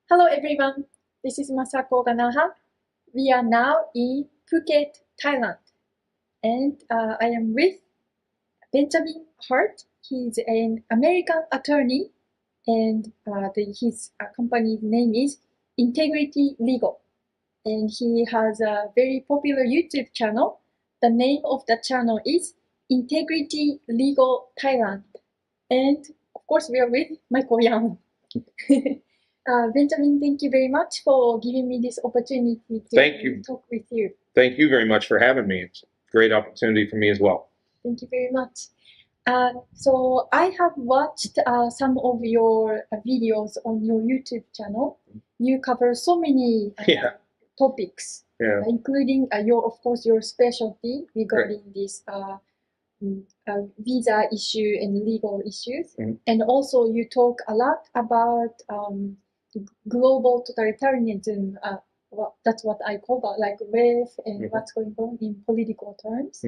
Hello everyone, this is Masako Ganaha. We are now in Phuket, Thailand, and I am with Benjamin Hart. He's an American attorney, and his company's name is Integrity Legal, and he has a very popular YouTube channel. The name of the channel is Integrity Legal Thailand, and of course we are with Michael Yang. Benjamin, thank you very much for giving me this opportunity to talk with you. Thank you very much for having me. It's a great opportunity for me as well. Thank you very much. So I have watched some of your videos on your YouTube channel. You cover so many topics, including of course, your specialty regarding this visa issue and legal issues. And also you talk a lot about global totalitarianism, that's what I call that, like wave and what's going on in political terms.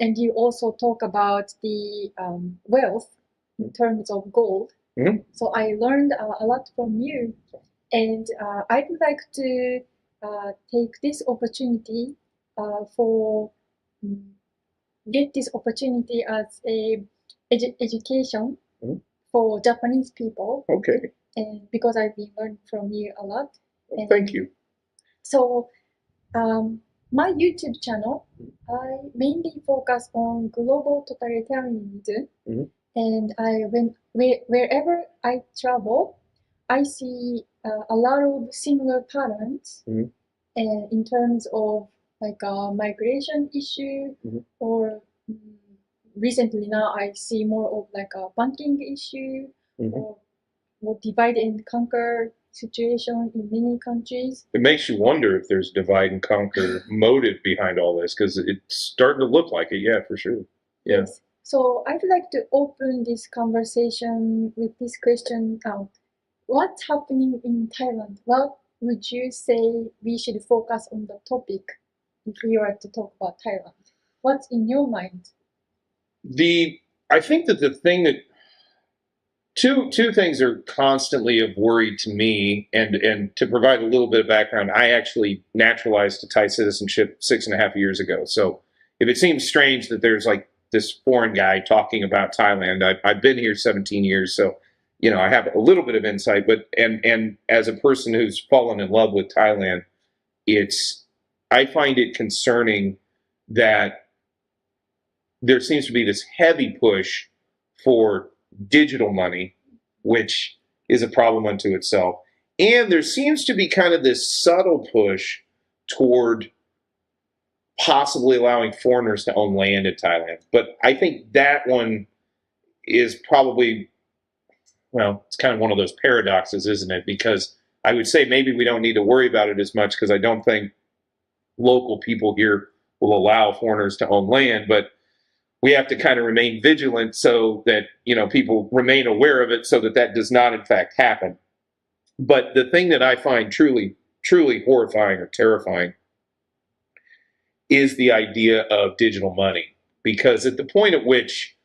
And you also talk about the wealth in terms of gold. So I learned a lot from you, and I would like to take this opportunity for get this opportunity as a education for Japanese people. Okay. And because I've been learning from you a lot. And thank you. So my YouTube channel, I mainly focus on global totalitarianism. And wherever I travel, I see a lot of similar patterns in terms of like a migration issue, or recently now I see more of like a banking issue, or divide and conquer situation in many countries. It makes you wonder if there's divide and conquer motive behind all this, because it's starting to look like it. Yeah, for sure. Yeah. Yes. So I'd like to open this conversation with this question. What's happening in Thailand? What would you say we should focus on the topic if we were to talk about Thailand? What's in your mind? I think that the thing that Two things are constantly of worry to me, and to provide a little bit of background, I actually naturalized to Thai citizenship 6.5 years ago. So if it seems strange that there's like this foreign guy talking about Thailand, I've been here 17 years, so I have a little bit of insight. But and as a person who's fallen in love with Thailand, I find it concerning that there seems to be this heavy push for digital money, which is a problem unto itself. And there seems to be kind of this subtle push toward possibly allowing foreigners to own land in Thailand. But I think that one is probably, it's kind of one of those paradoxes, isn't it? Because I would say maybe we don't need to worry about it as much, because I don't think local people here will allow foreigners to own land, but we have to kind of remain vigilant so that, people remain aware of it, so that does not, in fact, happen. But the thing that I find truly, truly horrifying or terrifying is the idea of digital money. Because at the point at which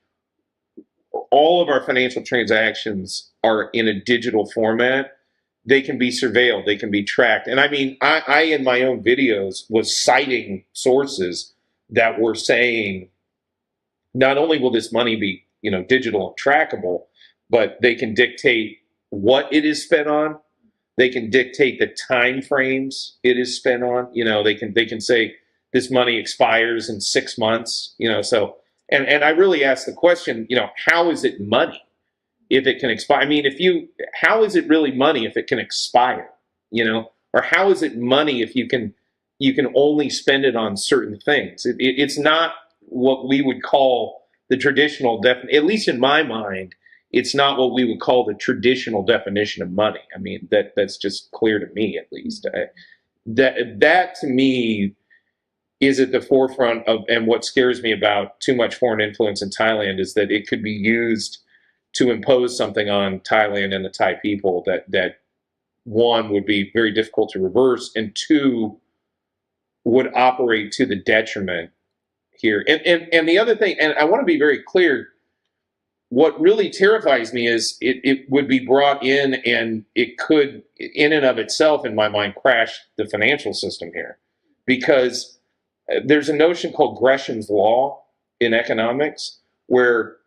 all of our financial transactions are in a digital format, they can be surveilled, they can be tracked. And I mean, I in my own videos was citing sources that were saying, not only will this money be, digital and trackable, but they can dictate what it is spent on. They can dictate the time frames it is spent on. They can say this money expires in 6 months. So and I really ask the question, how is it money if it can expire? I mean, how is it really money if it can expire? Or how is it money if you can only spend it on certain things? It's not what we would call the traditional at least in my mind, it's not what we would call the traditional definition of money. I mean, that's just clear to me, at least. That to me is at the forefront of, and what scares me about too much foreign influence in Thailand is that it could be used to impose something on Thailand and the Thai people that one, would be very difficult to reverse, and two, would operate to the detriment here. And the other thing, and I want to be very clear, what really terrifies me is it would be brought in, and it could, in and of itself, in my mind, crash the financial system here. Because there's a notion called Gresham's law in economics, where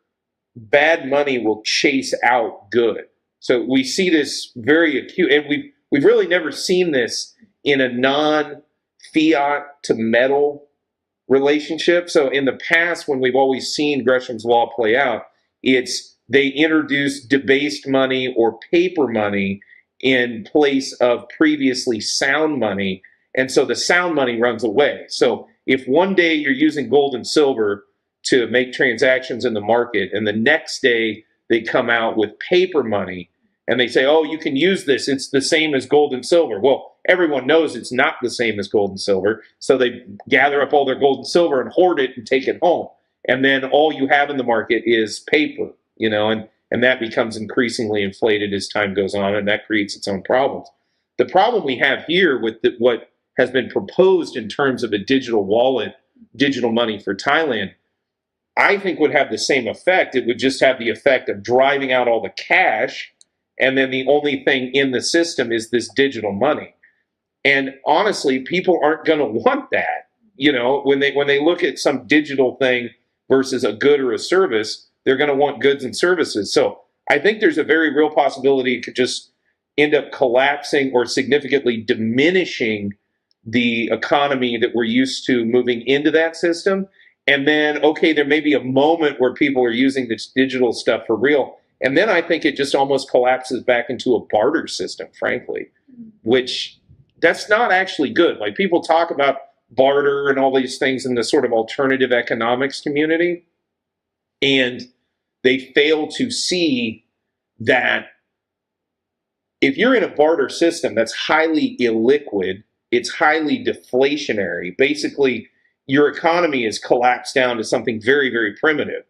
bad money will chase out good. So we see this very acute, and we've really never seen this in a non-fiat to metal relationship. So in the past, when we've always seen Gresham's law play out, it's they introduce debased money or paper money in place of previously sound money, and so the sound money runs away. So if one day you're using gold and silver to make transactions in the market, and the next day they come out with paper money and they say, oh, you can use this, it's the same as gold and silver. Well, everyone knows it's not the same as gold and silver, so they gather up all their gold and silver and hoard it and take it home. And then all you have in the market is paper, you know, and that becomes increasingly inflated as time goes on, and that creates its own problems. The problem we have here with what has been proposed in terms of a digital wallet, digital money for Thailand, I think would have the same effect. It would just have the effect of driving out all the cash, and then the only thing in the system is this digital money. And honestly, people aren't going to want that. You know, when they look at some digital thing versus a good or a service, they're going to want goods and services. So I think there's a very real possibility it could just end up collapsing or significantly diminishing the economy that we're used to moving into that system. And then, okay, there may be a moment where people are using this digital stuff for real. And then I think it just almost collapses back into a barter system, frankly, which that's not actually good. Like, people talk about barter and all these things in the sort of alternative economics community, and they fail to see that if you're in a barter system that's highly illiquid, it's highly deflationary. Basically, your economy is collapsed down to something very, very primitive.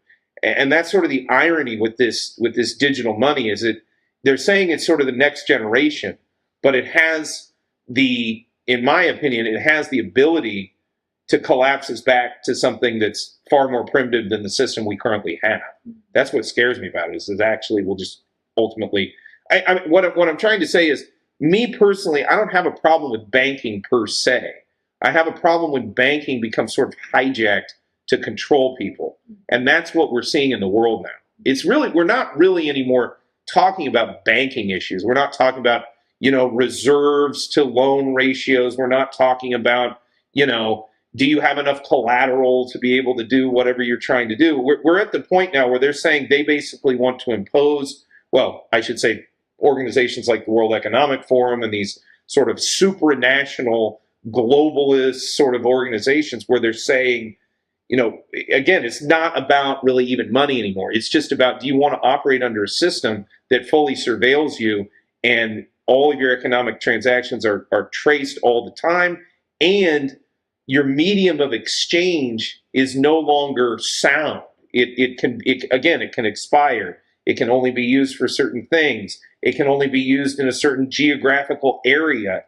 And that's sort of the irony with this digital money, is that they're saying it's sort of the next generation, but it has in my opinion, it has the ability to collapse us back to something that's far more primitive than the system we currently have. That's what scares me about it, is that actually we'll just ultimately, what I'm trying to say is, me personally, I don't have a problem with banking per se. I have a problem when banking becomes sort of hijacked to control people. And that's what we're seeing in the world now. We're not really anymore talking about banking issues. We're not talking about, reserves to loan ratios. We're not talking about, do you have enough collateral to be able to do whatever you're trying to do? We're at the point now where they're saying they basically want to impose, well, I should say organizations like the World Economic Forum and these sort of supranational globalist sort of organizations, where they're saying, again, it's not about really even money anymore. It's just about, do you want to operate under a system that fully surveils you and all of your economic transactions are traced all the time, and your medium of exchange is no longer sound. It can expire. It can only be used for certain things. It can only be used in a certain geographical area.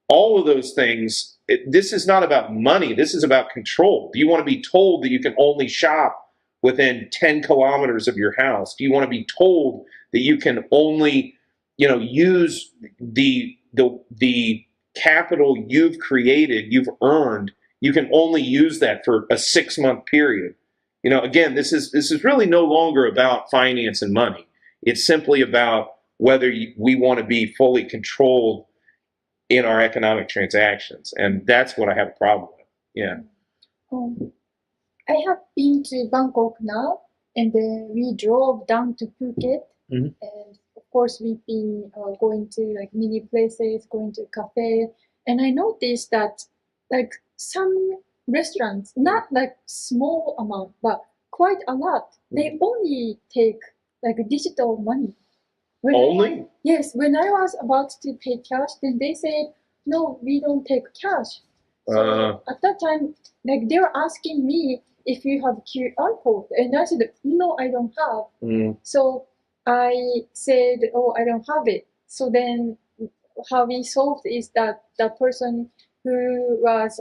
All of those things, this is not about money. This is about control. Do you want to be told that you can only shop within 10 kilometers of your house? Do you want to be told that you can only, use the capital you've created, you've earned, you can only use that for a 6-month period? Again, this is really no longer about finance and money. It's simply about whether we want to be fully controlled in our economic transactions. And that's what I have a problem with. Yeah. I have been to Bangkok now, and we drove down to Phuket. Mm-hmm. And of course, we've been going to like many places, going to cafe. And I noticed that like some restaurants, not like small amount, but quite a lot, they only take like digital money. Yes, when I was about to pay cash, then they said, no, we don't take cash. So at that time, like they were asking me if you have QR code, and I said, no, I don't have. So I said, oh, I don't have it. So then how we solved is that the person who was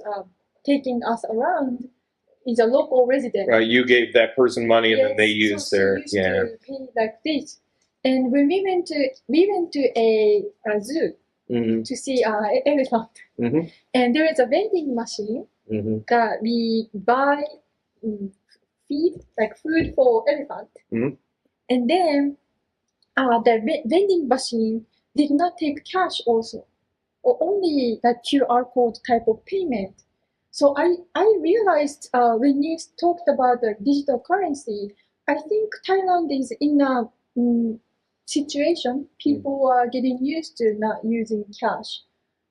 taking us around, is a local resident. Right, you gave that person money and then they Yes, used so their she used to pay like this. And when we went to a zoo Mm-hmm. to see elephant, Mm-hmm. and there is a vending machine Mm-hmm. that we buy feed like food for elephant, Mhm. and then the vending machine did not take cash also, or only the QR code type of payment. So I realized when you talked about the digital currency, I think Thailand is in a situation people are getting used to not using cash.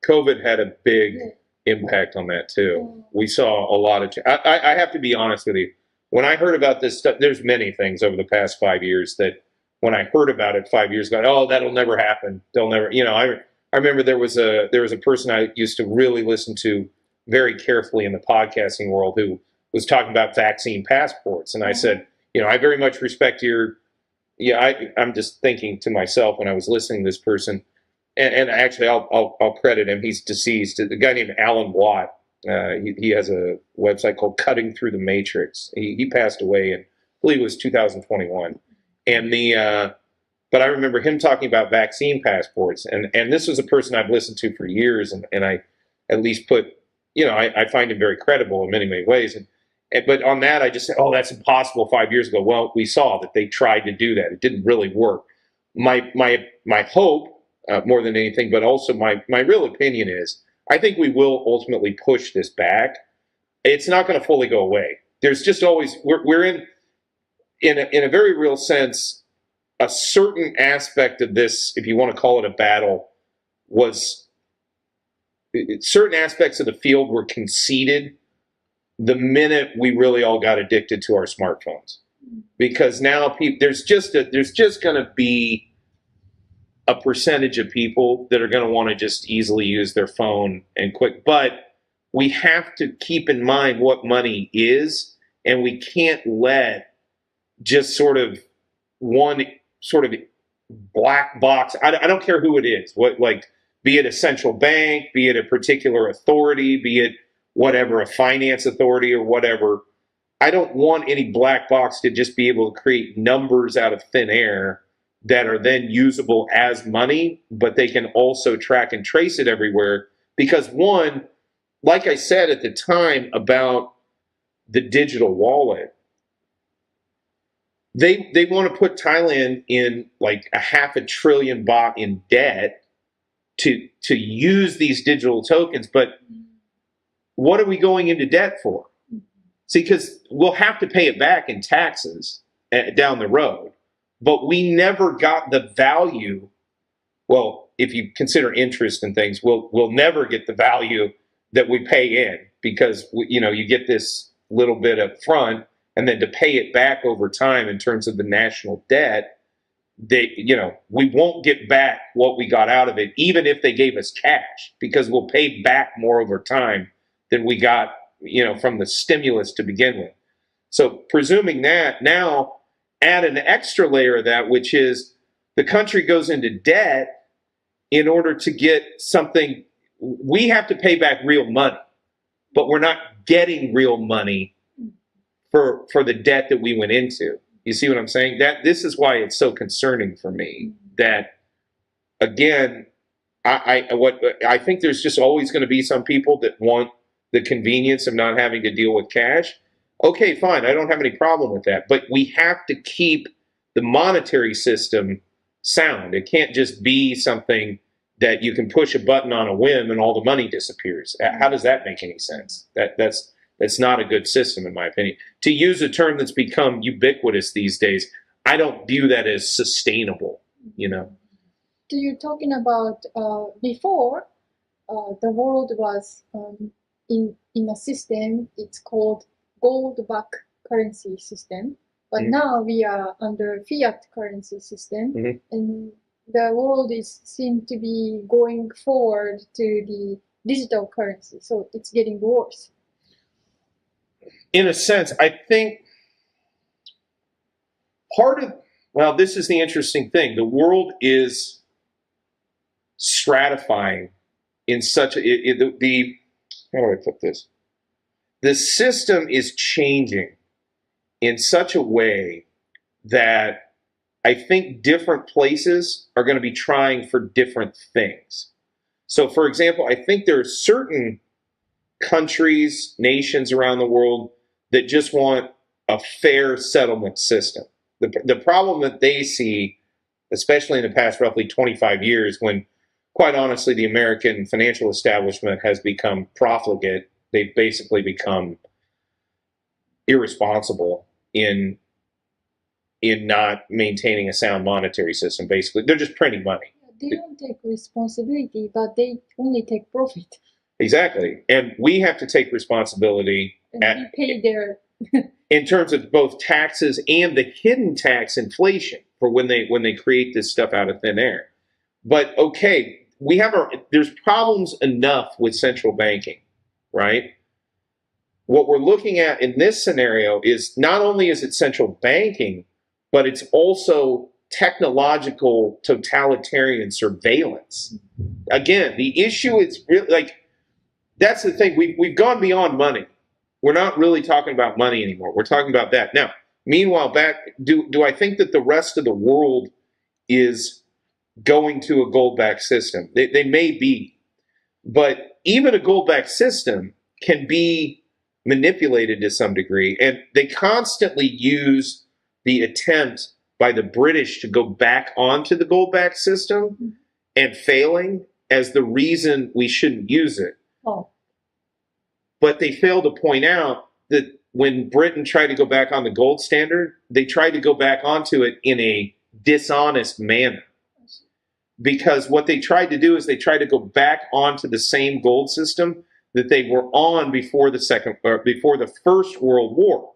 COVID had a big Yeah. impact on that too. Yeah. We saw a lot of. I have to be honest with you. When I heard about this stuff, there's many things over the past 5 years that when I heard about it 5 years ago, oh, that'll never happen. They'll never. I remember there was a person I used to really listen to very carefully in the podcasting world who was talking about vaccine passports, and I said, I very much respect your. I'm just thinking to myself when I was listening to this person, and actually I'll credit him. He's deceased. A guy named Alan Watt. He has a website called Cutting Through the Matrix. He passed away in, I believe it was 2021. And but I remember him talking about vaccine passports. And this was a person I've listened to for years. And I at least put, I find him very credible in many, many ways. But on that, I just said, oh, that's impossible 5 years ago. Well, we saw that they tried to do that. It didn't really work. My hope, more than anything, but also my real opinion is, I think we will ultimately push this back. It's not going to fully go away. There's just always, we're in a very real sense, a certain aspect of this, if you want to call it a battle, was certain aspects of the field were conceded the minute we really all got addicted to our smartphones. Because now there's just going to be a percentage of people that are going to want to just easily use their phone and quick. But we have to keep in mind what money is, and we can't let just sort of one sort of black box. I don't care who it is, be it a central bank, be it a particular authority, be it whatever, a finance authority or whatever. I don't want any black box to just be able to create numbers out of thin air that are then usable as money, but they can also track and trace it everywhere. Because one, like I said at the time about the digital wallet, they want to put Thailand in like a 500 billion baht in debt to use these digital tokens. But what are we going into debt for? See, because we'll have to pay it back in taxes down the road, but we never got the value. Well, if you consider interest and things, we'll never get the value that we pay in, because you get this little bit up front, and then to pay it back over time in terms of the national debt, we won't get back what we got out of it, even if they gave us cash, because we'll pay back more over time than we got from the stimulus to begin with. So presuming that, now add an extra layer of that, which is the country goes into debt in order to get something. We have to pay back real money, but we're not getting real money for the debt that we went into. You see what I'm saying? This is why it's so concerning for me that, again, I think there's just always going to be some people that want the convenience of not having to deal with cash. Okay, fine. I don't have any problem with that. But we have to keep the monetary system sound. It can't just be something that you can push a button on a whim and all the money disappears. How does that make any sense? That's not a good system, in my opinion. To use a term that's become ubiquitous these days, I don't view that as sustainable, So you're talking about before the world was in a system, it's called gold-backed currency system. But now we are under fiat currency system, and the world seems to be going forward to the digital currency. So it's getting worse. In a sense, I think this is the interesting thing. The world is stratifying in such how do I put this? the system is changing in such a way that I think different places are going to be trying for different things. So, for example, I think there are certain countries, nations around the world that just want a fair settlement system. The problem that they see, especially in the past roughly 25 years, when, quite honestly, the American financial establishment has become profligate, they've basically become irresponsible in not maintaining a sound monetary system. Basically, they're just printing money. They don't take responsibility, but they only take profit. Exactly. And we have to take responsibility And we pay their in terms of both taxes and the hidden tax inflation for when they create this stuff out of thin air. But okay, there's problems enough with central banking, right? What we're looking at in this scenario is not only is it central banking, but it's also technological totalitarian surveillance. Again, the issue is really like, that's the thing. We've gone beyond money. We're not really talking about money anymore. We're talking about that. Now, meanwhile, do I think that the rest of the world is going to a gold-backed system? They may be. But even a gold-backed system can be manipulated to some degree. And they constantly use the attempt by the British to go back onto the gold-backed system and failing as the reason we shouldn't use it. Oh. But they fail to point out that when Britain tried to go back on the gold standard, they tried to go back onto it in a dishonest manner. Because what they tried to do is they tried to go back onto the same gold system that they were on before the First World War.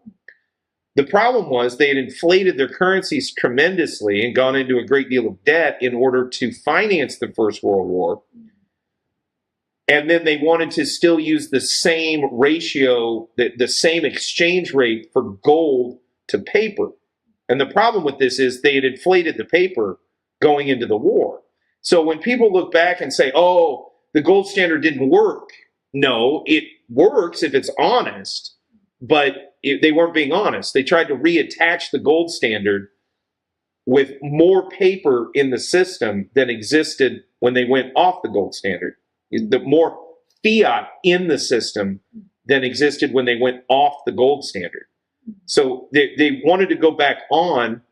The problem was they had inflated their currencies tremendously and gone into a great deal of debt in order to finance the First World War. And then they wanted to still use the same ratio, the same exchange rate for gold to paper. And the problem with this is they had inflated the paper going into the war. So when people look back and say, oh, the gold standard didn't work. No, it works if it's honest, but they weren't being honest. They tried to reattach the gold standard with more paper in the system than existed when they went off the gold standard. The more fiat in the system than existed when they went off the gold standard. So they wanted to go back on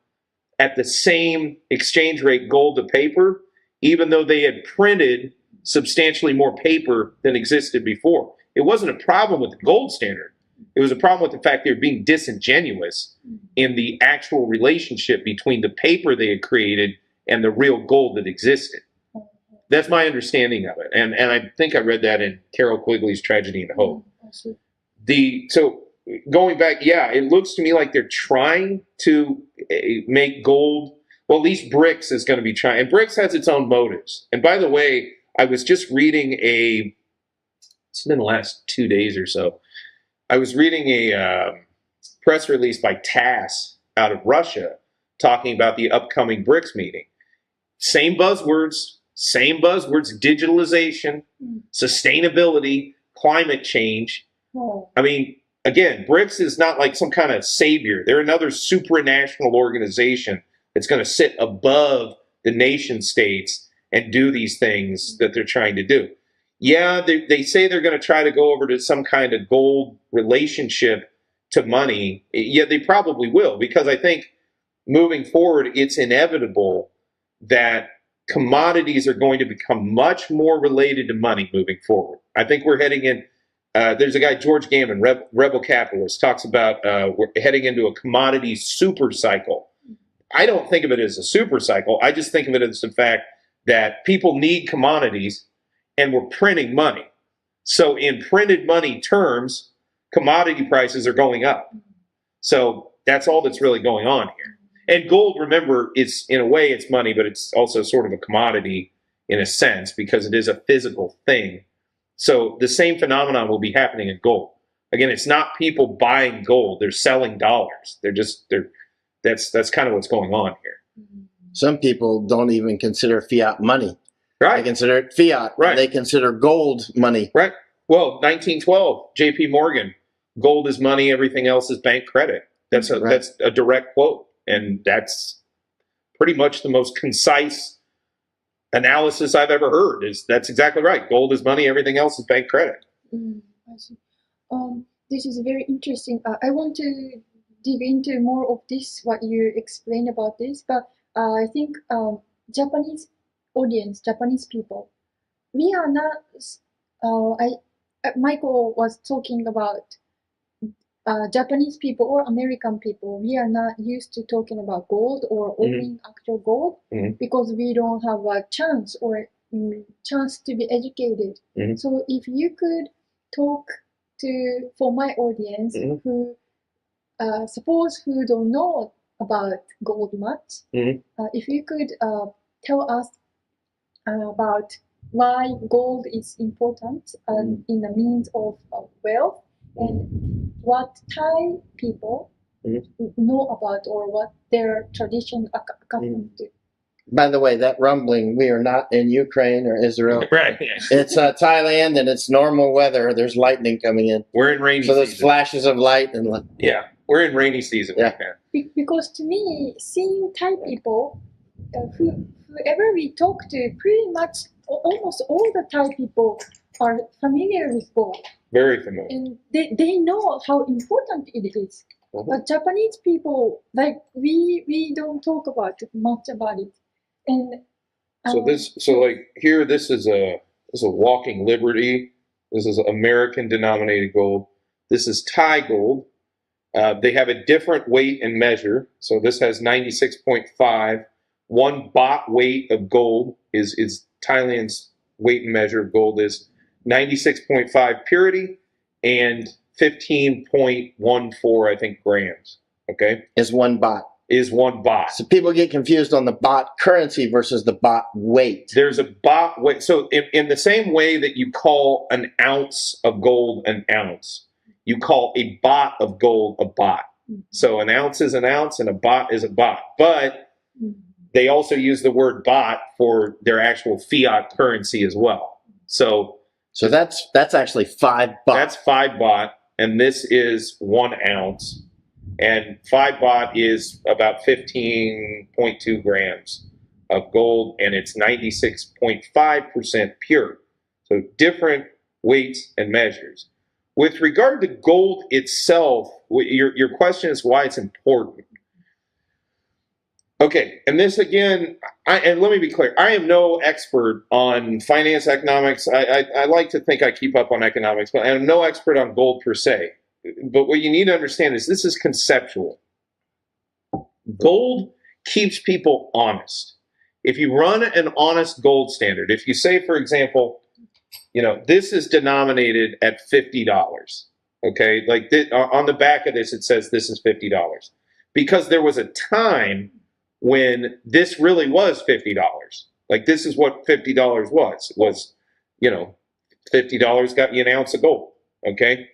at the same exchange rate gold to paper, even though they had printed substantially more paper than existed before. It wasn't a problem with the gold standard. It was a problem with the fact they were being disingenuous in the actual relationship between the paper they had created and the real gold that existed. That's my understanding of it. And I think I read that in Carol Quigley's Tragedy and Hope. So going back, yeah, it looks to me like they're trying to make gold, well, at least BRICS is going to be trying. And BRICS has its own motives. And by the way, I was just reading it's been the last 2 days or so, I was reading a press release by TASS out of Russia talking about the upcoming BRICS meeting. Same buzzwords, digitalization, sustainability, climate change. I mean, again, BRICS is not like some kind of savior. They're another supranational organization that's going to sit above the nation states and do these things that they're trying to do. Yeah, they say they're going to try to go over to some kind of gold relationship to money. Yeah, they probably will, because I think moving forward, it's inevitable that commodities are going to become much more related to money moving forward. I think we're heading in, there's a guy, George Gammon, Rebel Capitalist, talks about we're heading into a commodity super cycle. I don't think of it as a super cycle. I just think of it as the fact that people need commodities and we're printing money. So in printed money terms, commodity prices are going up. So that's all that's really going on here. And gold, remember, it's in a way it's money, but it's also sort of a commodity in a sense because it is a physical thing. So the same phenomenon will be happening in gold. Again, it's not people buying gold; they're selling dollars. That's kind of what's going on here. Some people don't even consider fiat money. Right. They consider it fiat. Right. They consider gold money. Right. Well, 1912, J.P. Morgan gold is money, everything else is bank credit. That's a direct quote, and that's pretty much the most concise analysis I've ever heard. That's exactly right. Gold is money, everything else is bank credit. I see. This is very interesting. I want to dig into more of this, what you explained about this, but I think Japanese audience, Japanese people, we are not, Michael was talking about Japanese people or American people, we are not used to talking about gold or owning actual gold because we don't have a chance or chance to be educated. So if you could talk for my audience who suppose who don't know about gold much, if you could tell us about why gold is important in the means of wealth, and what Thai people know about or what their tradition accustomed to. By the way, that rumbling, we are not in Ukraine or Israel. Right. It's Thailand, and it's normal weather. There's lightning coming in. We're in rainy season. So there's season. flashes of light. Yeah, we're in rainy season. Yeah. Because to me, seeing Thai people, whoever we talk to, pretty much almost all the Thai people are familiar with gold. Very familiar. And they know how important it is. But Japanese people, like we don't talk much about it. And so like here, this is a walking liberty. This is American denominated gold. This is Thai gold. They have a different weight and measure. So this has 96.5. 1 baht weight of gold is Thailand's weight and measure of gold is 96.5 purity and 15.14, I think, grams. Okay, is 1 baht. Is 1 baht. So people get confused on the baht currency versus the baht weight. There's a baht weight. So in the same way that you call an ounce of gold an ounce, you call a baht of gold a baht. So an ounce is an ounce and a baht is a baht. But they also use the word baht for their actual fiat currency as well. So that's actually 5 baht. That's 5 baht, and this is 1 ounce. And 5 baht is about 15.2 grams of gold, and it's 96.5% pure. So different weights and measures. With regard to gold itself, your question is why it's important. Okay, and this again, and let me be clear, I am no expert on finance, economics. I like to think I keep up on economics, but I'm no expert on gold per se. But what you need to understand is this is conceptual. Gold keeps people honest. If you run an honest gold standard, if you say, for example, this is denominated at $50, okay? Like on the back of this, it says this is $50. Because there was a time when this really was $50. Like this is what $50 was. It was, $50 got you an ounce of gold, okay?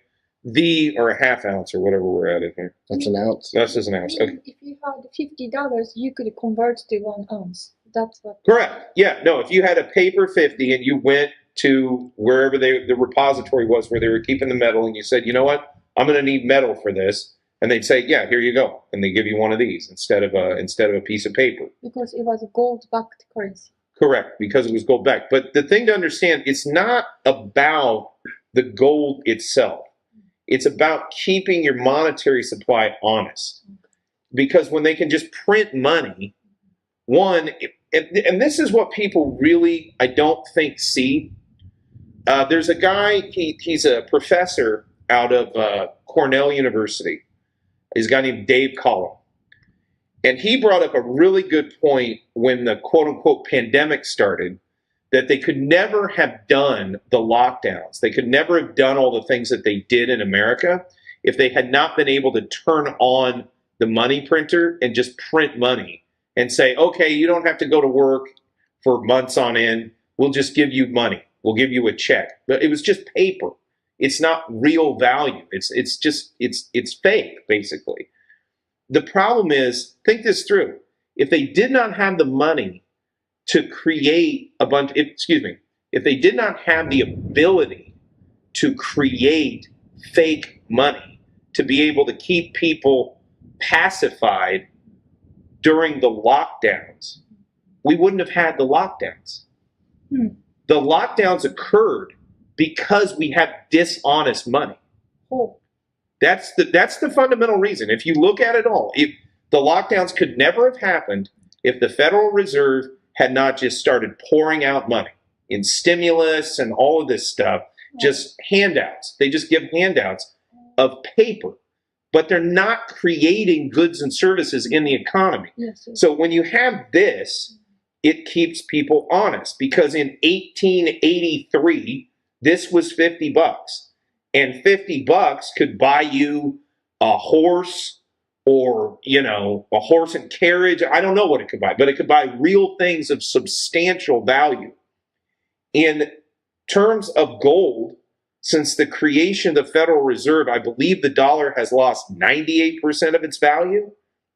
Or a half ounce or whatever we're at in here. That's an ounce. That's just an ounce. Okay. If you had $50, you could convert to 1 ounce. That's what. Correct. Yeah. No. If you had a paper 50 and you went to wherever the repository was where they were keeping the metal, and you said, you know what, I'm going to need metal for this, and they'd say, yeah, here you go, and they give you one of these instead of a piece of paper. Because it was a gold-backed currency. Correct. Because it was gold-backed. But the thing to understand, it's not about the gold itself. It's about keeping your monetary supply honest. Because when they can just print money, and this is what people really, I don't think, see. There's a guy, he's a professor out of Cornell University. He's a guy named Dave Collum. And he brought up a really good point when the quote-unquote pandemic started, that they could never have done the lockdowns. They could never have done all the things that they did in America if they had not been able to turn on the money printer and just print money and say, okay, you don't have to go to work for months on end. We'll just give you money. We'll give you a check. But it was just paper. It's not real value. It's fake, basically. The problem is, think this through. If they did not have the money to create if they did not have the ability to create fake money to be able to keep people pacified during the lockdowns, we wouldn't have had the lockdowns. The lockdowns occurred because we have dishonest money. That's the fundamental reason. If you look at it all, if the lockdowns could never have happened if the Federal Reserve had not just started pouring out money in stimulus and all of this stuff, just handouts. They just give handouts of paper, but they're not creating goods and services in the economy. So when you have this, it keeps people honest, because in 1883, this was $50, and $50 could buy you a horse, or, you know, a horse and carriage. I don't know what it could buy, but it could buy real things of substantial value. In terms of gold, since the creation of the Federal Reserve, I believe the dollar has lost 98% of its value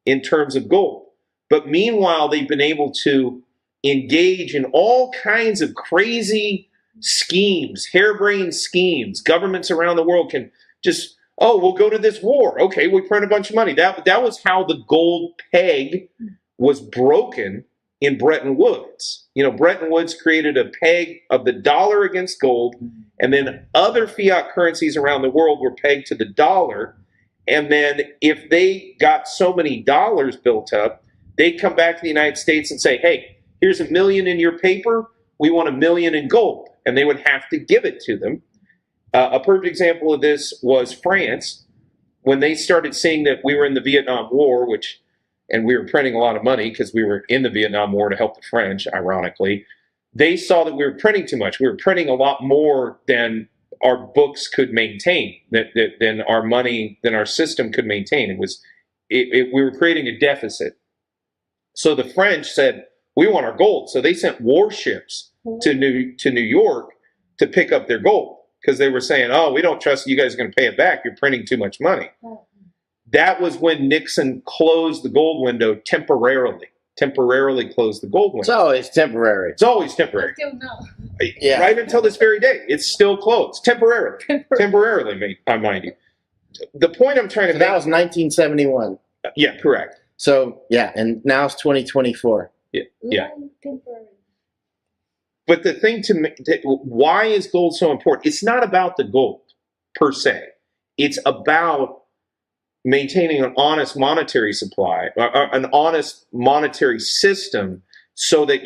in terms of gold. But meanwhile, they've been able to engage in all kinds of crazy schemes, harebrained schemes. Governments around the world can just, oh, we'll go to this war. Okay, we print a bunch of money. That was how the gold peg was broken in Bretton Woods. You know, Bretton Woods created a peg of the dollar against gold, and then other fiat currencies around the world were pegged to the dollar. And then if they got so many dollars built up, they'd come back to the United States and say, hey, here's $1 million in your paper. We want $1 million in gold. And they would have to give it to them. A perfect example of this was France. When they started seeing that we were in the Vietnam War, and we were printing a lot of money because we were in the Vietnam War to help the French, ironically, they saw that we were printing too much. We were printing a lot more than our books could maintain, than our money, than our system could maintain. We were creating a deficit. So the French said, we want our gold. So they sent warships to New York to pick up their gold, because they were saying, oh, we don't trust you guys are going to pay it back. You're printing too much money. That was when Nixon closed the gold window temporarily closed the gold window. It's always temporary. It's always temporary. Still now. Yeah. Right until this very day. It's still closed. Temporarily, mind you. The point I'm trying to So make... that was 1971. Yeah, correct. So, yeah, and now it's 2024. Yeah. Temporary. But the thing why is gold so important? It's not about the gold per se. It's about maintaining an honest monetary supply, an honest monetary system, so that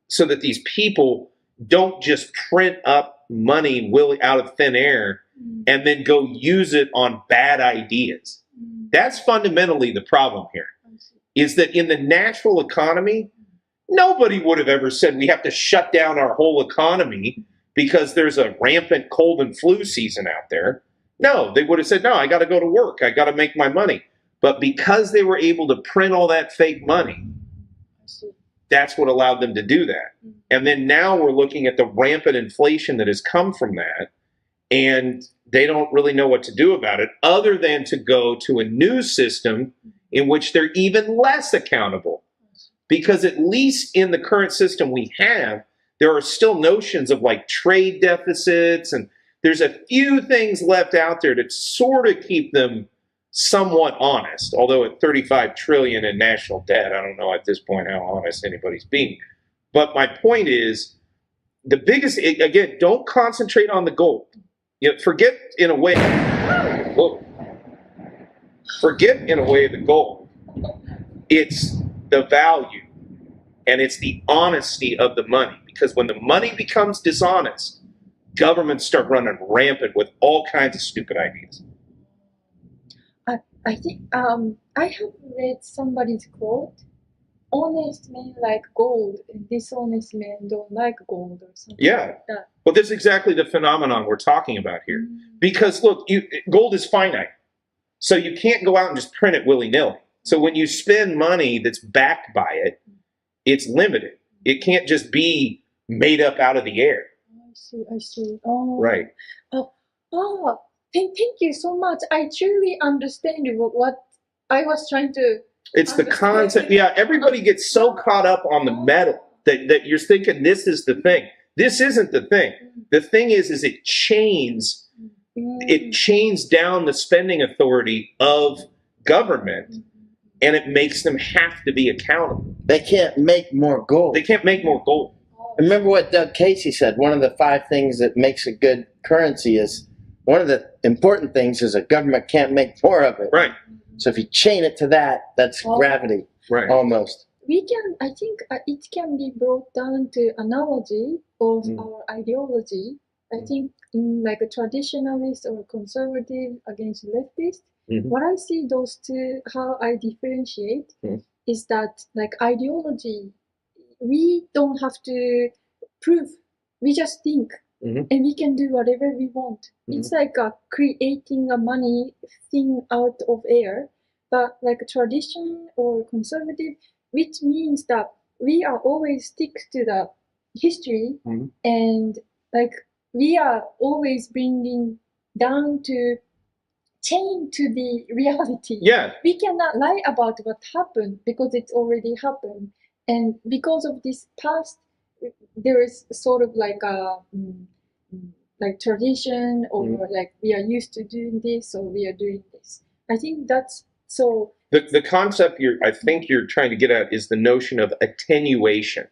so that these people don't just print up money out of thin air and then go use it on bad ideas. That's fundamentally the problem here, is that in the natural economy, nobody would have ever said we have to shut down our whole economy because there's a rampant cold and flu season out there. No, they would have said, no, I got to go to work. I got to make my money. But because they were able to print all that fake money, that's what allowed them to do that. And then now we're looking at the rampant inflation that has come from that, and they don't really know what to do about it other than to go to a new system in which they're even less accountable. Because at least in the current system we have, there are still notions of like trade deficits, and there's a few things left out there to sort of keep them somewhat honest. Although at 35 trillion in national debt, I don't know at this point how honest anybody's being. But my point is, the biggest, again, don't concentrate on the gold. You know, forget in a way the gold. It's the value, and it's the honesty of the money. Because when the money becomes dishonest, governments start running rampant with all kinds of stupid ideas. I think I have read somebody's quote: honest men like gold and dishonest men don't like gold, or something like that. Well, this is exactly the phenomenon we're talking about here. Because look, gold is finite. So you can't go out and just print it willy-nilly. So when you spend money that's backed by it, it's limited. It can't just be made up out of the air. I see. Oh. Right. Thank you so much. I truly understand what I was trying to... It's the concept. Yeah, everybody gets so caught up on the metal that you're thinking this is the thing. This isn't the thing. The thing is it chains it chains down the spending authority of government, and it makes them have to be accountable. They can't make more gold. They can't make more gold. Remember what Doug Casey said, one of the 5 things that makes a good currency is, one of the important things is a government can't make more of it. Right. So if you chain it to that, that's gravity, Right. almost. I think it can be brought down to analogy of our ideology. I think like a traditionalist or conservative against leftist, what I see those two, how I differentiate is that like ideology, we don't have to prove, we just think and we can do whatever we want. It's like creating a money thing out of air, but like a tradition or conservative, which means that we are always stick to the history and like we are always bringing down to chain to the reality. Yeah. We cannot lie about what happened because it's already happened. And because of this past, there is sort of like a like tradition or like we are used to doing this, so we are doing this. I think that's so. The concept I think you're trying to get at is the notion of attenuation,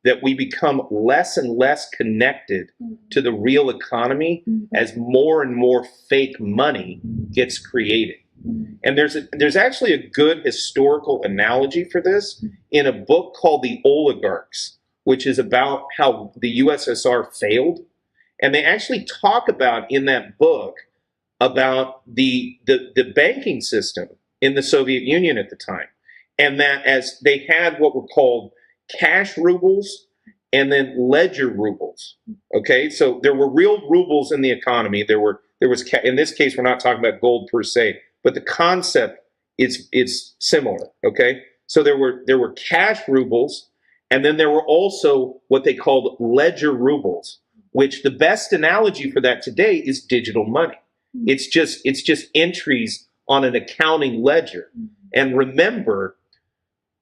that we become less and less connected to the real economy as more and more fake money gets created. And there's actually a good historical analogy for this in a book called The Oligarchs, which is about how the USSR failed. And they actually talk about in that book about the banking system in the Soviet Union at the time. And that as they had what were called cash rubles and then ledger rubles. Okay, so there were real rubles in the economy. There was in this case, we're not talking about gold per se, but the concept is similar. Okay, so there were cash rubles, and then there were also what they called ledger rubles, which the best analogy for that today is digital money. It's just entries on an accounting ledger. And remember,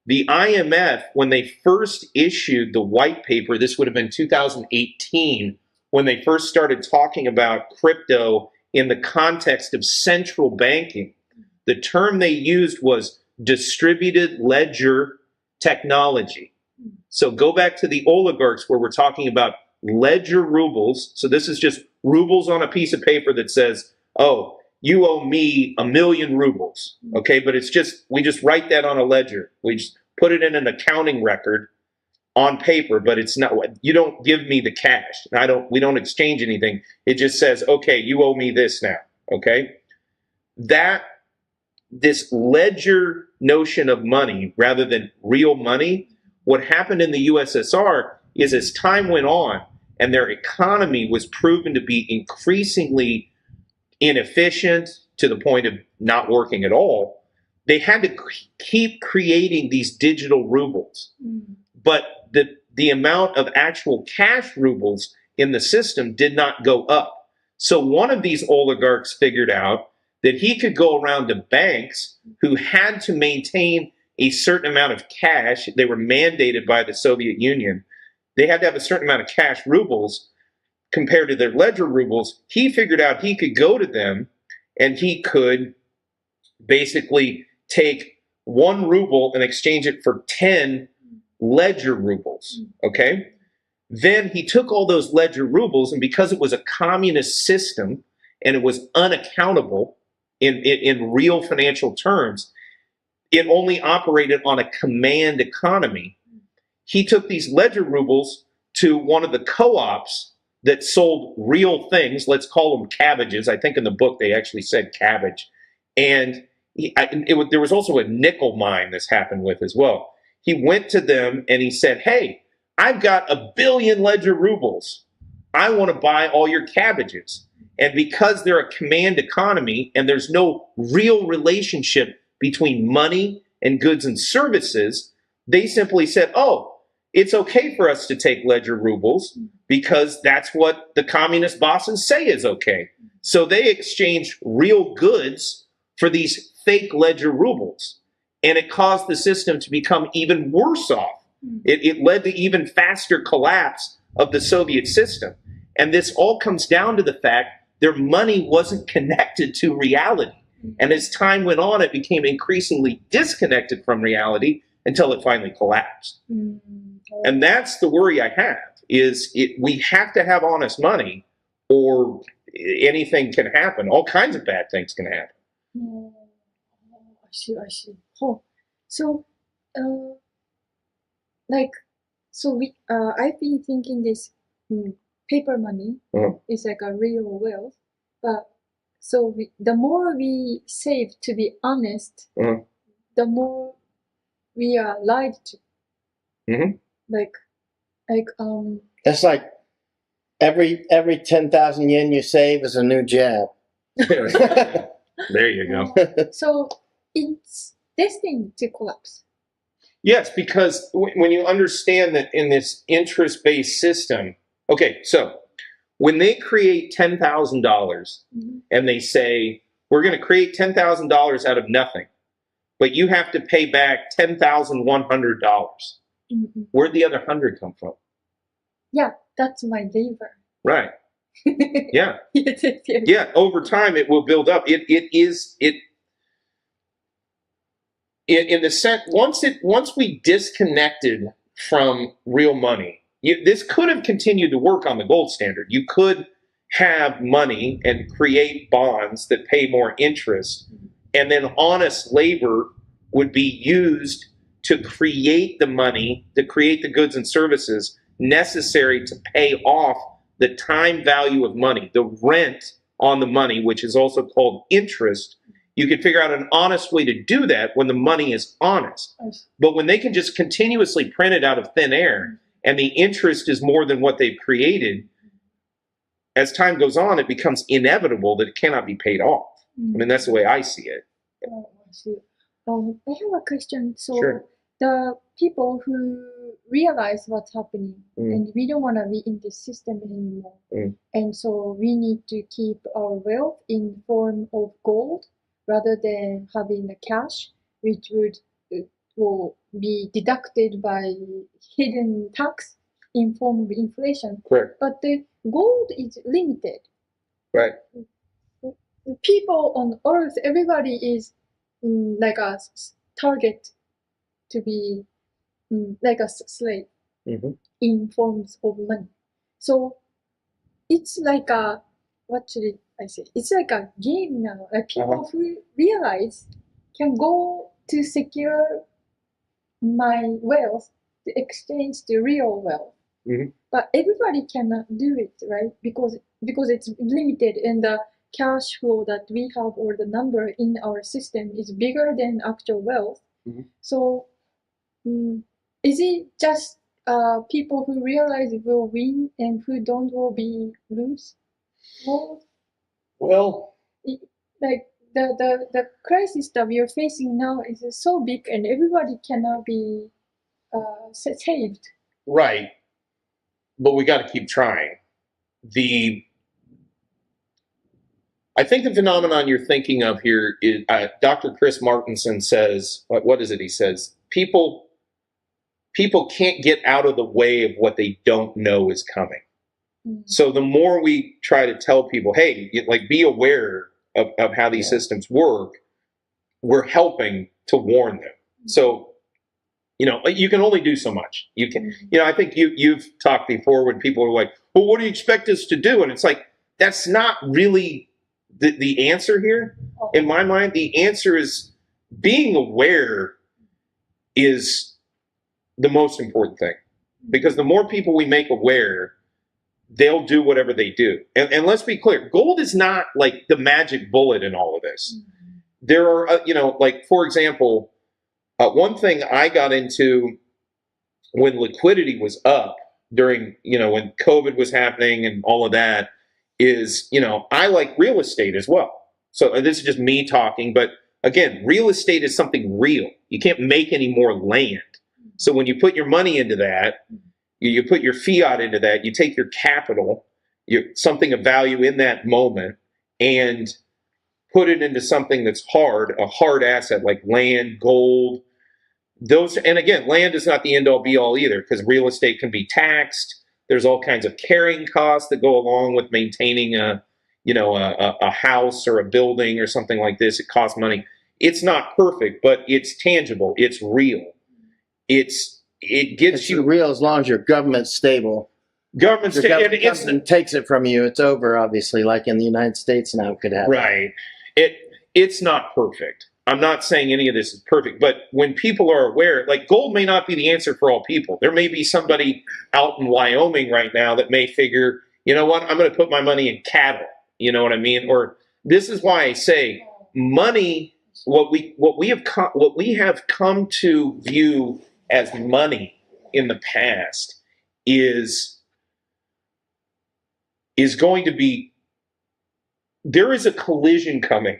the IMF, when they first issued the white paper, this would have been 2018, when they first started talking about crypto in the context of central banking, the term they used was distributed ledger technology. So go back to the oligarchs where we're talking about ledger rubles. So this is just rubles on a piece of paper that says, oh, you owe me 1 million rubles. Okay, but we just write that on a ledger. We just put it in an accounting record on paper, but it's not, you don't give me the cash. We don't exchange anything. It just says, okay, you owe me this now. Okay. This ledger notion of money rather than real money, what happened in the USSR is as time went on and their economy was proven to be increasingly inefficient to the point of not working at all, they had to keep creating these digital rubles. But the amount of actual cash rubles in the system did not go up. So one of these oligarchs figured out that he could go around to banks who had to maintain a certain amount of cash. They were mandated by the Soviet Union. They had to have a certain amount of cash rubles compared to their ledger rubles. He figured out he could go to them and he could basically take 1 ruble and exchange it for 10 ledger rubles. Okay? Then he took all those ledger rubles, and because it was a communist system and it was unaccountable in real financial terms, it only operated on a command economy. He took these ledger rubles to one of the co-ops that sold real things. Let's call them cabbages. I think in the book they actually said cabbage. And there was also a nickel mine this happened with as well. He went to them and he said, hey, I've got 1 billion ledger rubles. I want to buy all your cabbages. And because they're a command economy and there's no real relationship between money and goods and services, they simply said, oh, it's okay for us to take ledger rubles because that's what the communist bosses say is okay. So they exchanged real goods for these fake ledger rubles. And it caused the system to become even worse off. It led to even faster collapse of the Soviet system. And this all comes down to the fact their money wasn't connected to reality. And as time went on, it became increasingly disconnected from reality until it finally collapsed. And that's the worry I have, is we have to have honest money or anything can happen. All kinds of bad things can happen. I see, I see. Oh, so, I've been thinking this paper money is like a real wealth, but so the more we save, to be honest, the more we are lied to. It's like every 10,000 yen you save is a new jab. There you go. So it's destined to collapse. Yes, because when you understand that in this interest-based system, okay, so when they create $10,000 and they say, we're going to create $10,000 out of nothing, but you have to pay back $10,100. Where'd the other 100 come from? Yeah, that's my labor. Right. Yeah. Yes. Yeah, over time it will build up. In the sense, once we disconnected from real money, this could have continued to work on the gold standard. You could have money and create bonds that pay more interest, and then honest labor would be used to create the money, to create the goods and services necessary to pay off the time value of money, the rent on the money, which is also called interest. You can figure out an honest way to do that when the money is honest. But when they can just continuously print it out of thin air and the interest is more than what they've created, as time goes on, it becomes inevitable that it cannot be paid off. I mean, that's the way I see it. Oh, I see. I have a question. So Sure. the people who realize what's happening and we don't want to be in this system anymore, and so we need to keep our wealth in form of gold rather than having the cash, which will be deducted by hidden tax in form of inflation. Correct. But the gold is limited. Right. People on earth, everybody is like a target to be like a slave in forms of money. So it's like a, what should I say? It's like a game now. Like people who realize can go to secure my wealth to exchange the real wealth. But everybody cannot do it, right? Because it's limited and the cash flow that we have or the number in our system is bigger than actual wealth. So is it just people who realize will win and who don't will be lose? Well, like the crisis that we are facing now is so big and everybody cannot be saved. right. But we got to keep trying. I think the phenomenon you're thinking of here is Dr. Chris Martenson says, what is it? He says, people can't get out of the way of what they don't know is coming. So the more we try to tell people, hey, be aware of how these systems work, we're helping to warn them. So, you can only do so much. You can, I think you've talked before when people are like, well, what do you expect us to do? And it's like, that's not really the answer here. In my mind, the answer is being aware is the most important thing. Because the more people we make aware, they'll do whatever they do. And let's be clear, gold is not like the magic bullet in all of this. There are, for example, one thing I got into when liquidity was up during, when COVID was happening and all of that is, I like real estate as well. So this is just me talking, but again, real estate is something real. You can't make any more land. So when you put your money into that, you put your fiat into that, you take your capital, something of value in that moment, and put it into something that's a hard asset like land, gold. And again, land is not the end all be all either, because real estate can be taxed. There's all kinds of carrying costs that go along with maintaining a a house or a building or something like this. It costs money. It's not perfect, but it's tangible. It's real. It gets you real as long as your government's stable. Government takes it from you, it's over, obviously, like in the United States now could happen. Right. It's not perfect. I'm not saying any of this is perfect, but when people are aware, like gold may not be the answer for all people. There may be somebody out in Wyoming right now that may figure, you know what, I'm going to put my money in cattle. You know what I mean? Or this is why I say money, what we have come to view as money in the past is going to be, there is a collision coming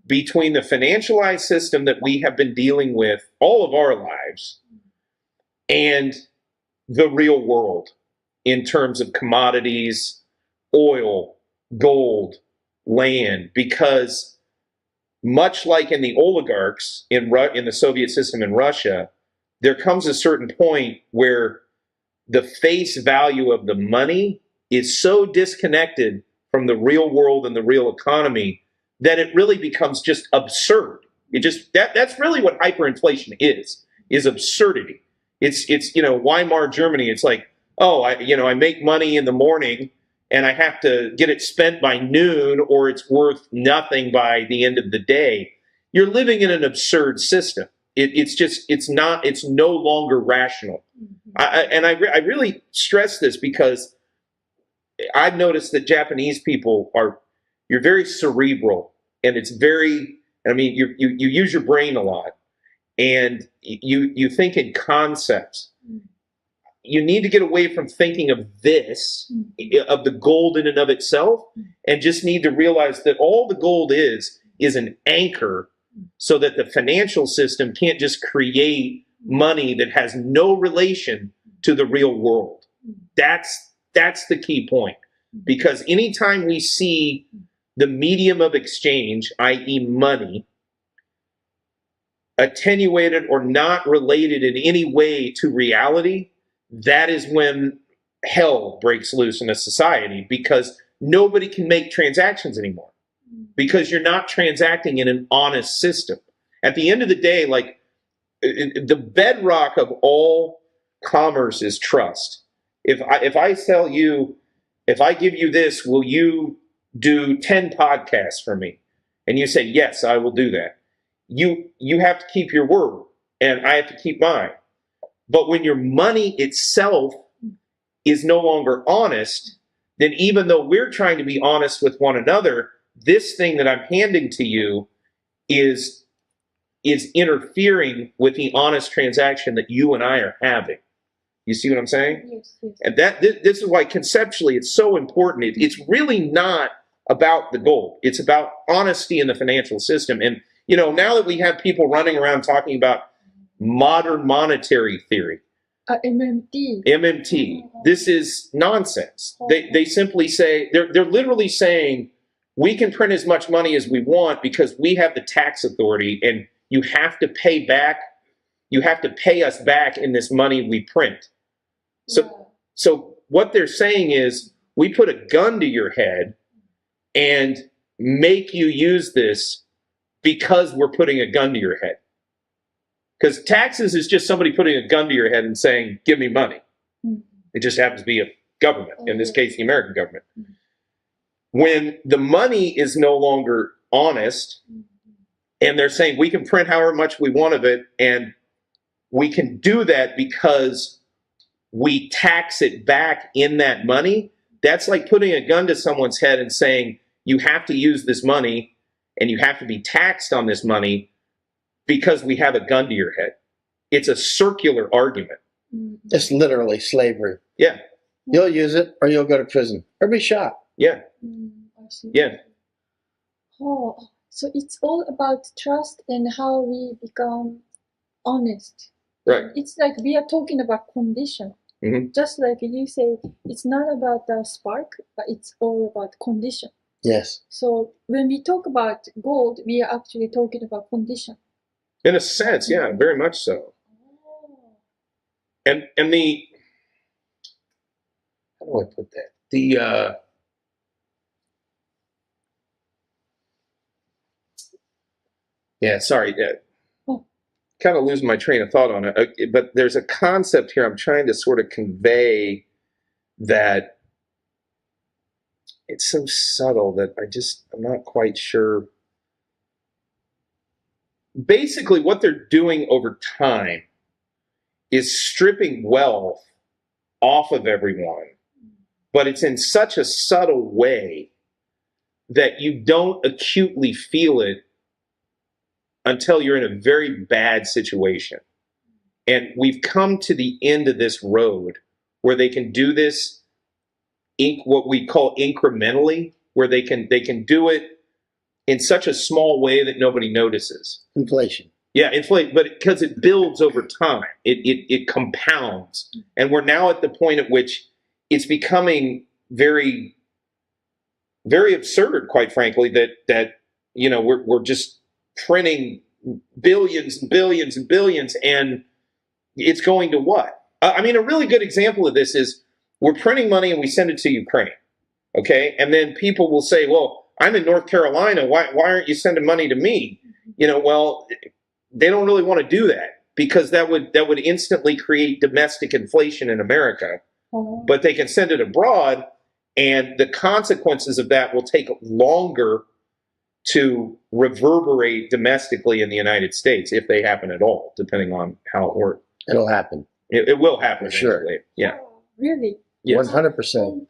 between the financialized system that we have been dealing with all of our lives and the real world in terms of commodities, oil, gold, land, because much like in the oligarchs in the Soviet system in Russia, there comes a certain point where the face value of the money is so disconnected from the real world and the real economy that it really becomes just absurd. That's really what hyperinflation is absurdity. It's Weimar Germany. It's like, I make money in the morning and I have to get it spent by noon or it's worth nothing by the end of the day. You're living in an absurd system. It's no longer rational. Mm-hmm. I really stress this because I've noticed that Japanese people you're very cerebral and you use your brain a lot and you think in concepts. You need to get away from thinking of of the gold in and of itself, and just need to realize that all the gold is an anchor so that the financial system can't just create money that has no relation to the real world. That's the key point. Because anytime we see the medium of exchange, i.e. money, attenuated or not related in any way to reality, that is when hell breaks loose in a society, because nobody can make transactions anymore because you're not transacting in an honest system. At the end of the day, like the bedrock of all commerce is trust. If I give you this, will you do 10 podcasts for me? And you say, yes, I will do that. You have to keep your word and I have to keep mine. But when your money itself is no longer honest, then even though we're trying to be honest with one another, this thing that I'm handing to you is interfering with the honest transaction that you and I are having. You see what I'm saying? Yes. And this is why conceptually it's so important. It's really not about the gold. It's about honesty in the financial system. And, now that we have people running around talking about modern monetary theory, MMT, this is nonsense. They simply say, they're literally saying, we can print as much money as we want because we have the tax authority and you have to pay us back in this money we print. So what they're saying is, we put a gun to your head and make you use this because we're putting a gun to your head. Because taxes is just somebody putting a gun to your head and saying, give me money. It just happens to be a government, in this case, the American government. When the money is no longer honest, and they're saying we can print however much we want of it, and we can do that because we tax it back in that money, that's like putting a gun to someone's head and saying, you have to use this money, and you have to be taxed on this money because we have a gun to your head. It's a circular argument. It's literally slavery. Yeah. You'll use it or you'll go to prison or be shot. Yeah. I see. Yeah. Oh, so it's all about trust and how we become honest. Right. It's like we are talking about condition. Mm-hmm. Just like you say, it's not about the spark, but it's all about condition. Yes. So when we talk about gold, we are actually talking about condition. In a sense, yeah, very much so. And the, how do I put that? Yeah, sorry. Oh. Kind of losing my train of thought on it. But there's a concept here I'm trying to sort of convey that it's so subtle that I'm not quite sure. Basically, what they're doing over time is stripping wealth off of everyone, but it's in such a subtle way that you don't acutely feel it until you're in a very bad situation. And we've come to the end of this road where they can do this, what we call incrementally, where they can do it in such a small way that nobody notices. Inflation. Yeah, inflate, but because it builds over time, it compounds, and we're now at the point at which it's becoming very, very absurd, quite frankly, that we're just printing billions and billions and billions, and it's going to what? I mean, a really good example of this is we're printing money and we send it to Ukraine, okay? And then people will say, well, I'm in North Carolina. Why aren't you sending money to me? Well, they don't really want to do that because that would instantly create domestic inflation in America. Oh. But they can send it abroad, and the consequences of that will take longer to reverberate domestically in the United States, if they happen at all, depending on how it works. It'll happen. It will happen. For sure. Eventually. Yeah. Oh, really? Yes. 100%.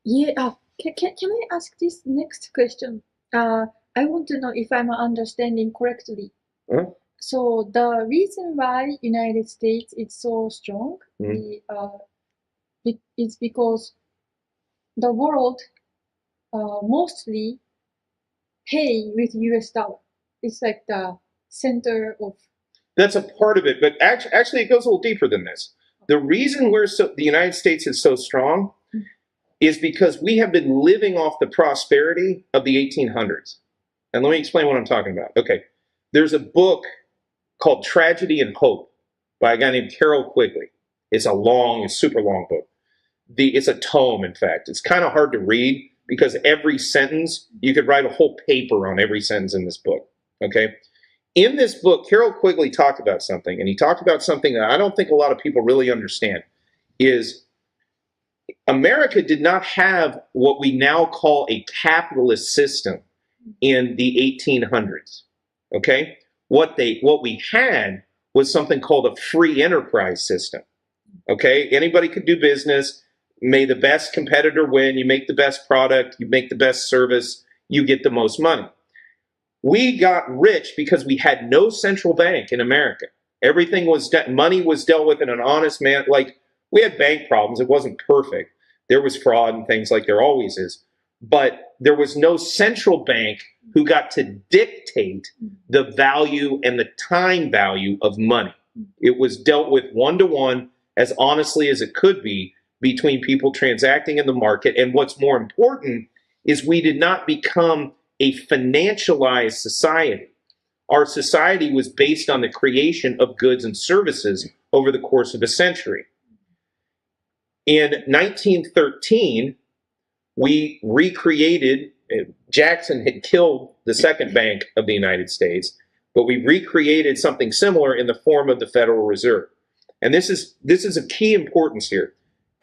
Yeah. Can I ask this next question? I want to know if I'm understanding correctly. Huh? So the reason why United States is so strong is because the world mostly pay with US dollar. It's like the center of. That's a part of it, but actually it goes a little deeper than this. The reason the United States is so strong is because we have been living off the prosperity of the 1800s. And let me explain what I'm talking about. Okay, there's a book called Tragedy and Hope by a guy named Carroll Quigley. It's a super long book. It's a tome, in fact. It's kind of hard to read because every sentence, you could write a whole paper on every sentence in this book, okay? In this book, Carroll Quigley talked about something, and he talked about something that I don't think a lot of people really understand, is America did not have what we now call a capitalist system in the 1800s, okay? What we had was something called a free enterprise system, okay? Anybody could do business. May the best competitor win. You make the best product. You make the best service. You get the most money. We got rich because we had no central bank in America. Everything was money was dealt with in an honest manner. Like, we had bank problems. It wasn't perfect. There was fraud and things like there always is. But there was no central bank who got to dictate the value and the time value of money. It was dealt with one-to-one as honestly as it could be between people transacting in the market. And what's more important is we did not become a financialized society. Our society was based on the creation of goods and services over the course of a century. In 1913, we recreated, Jackson had killed the second bank of the United States, but we recreated something similar in the form of the Federal Reserve. And this is a key importance here.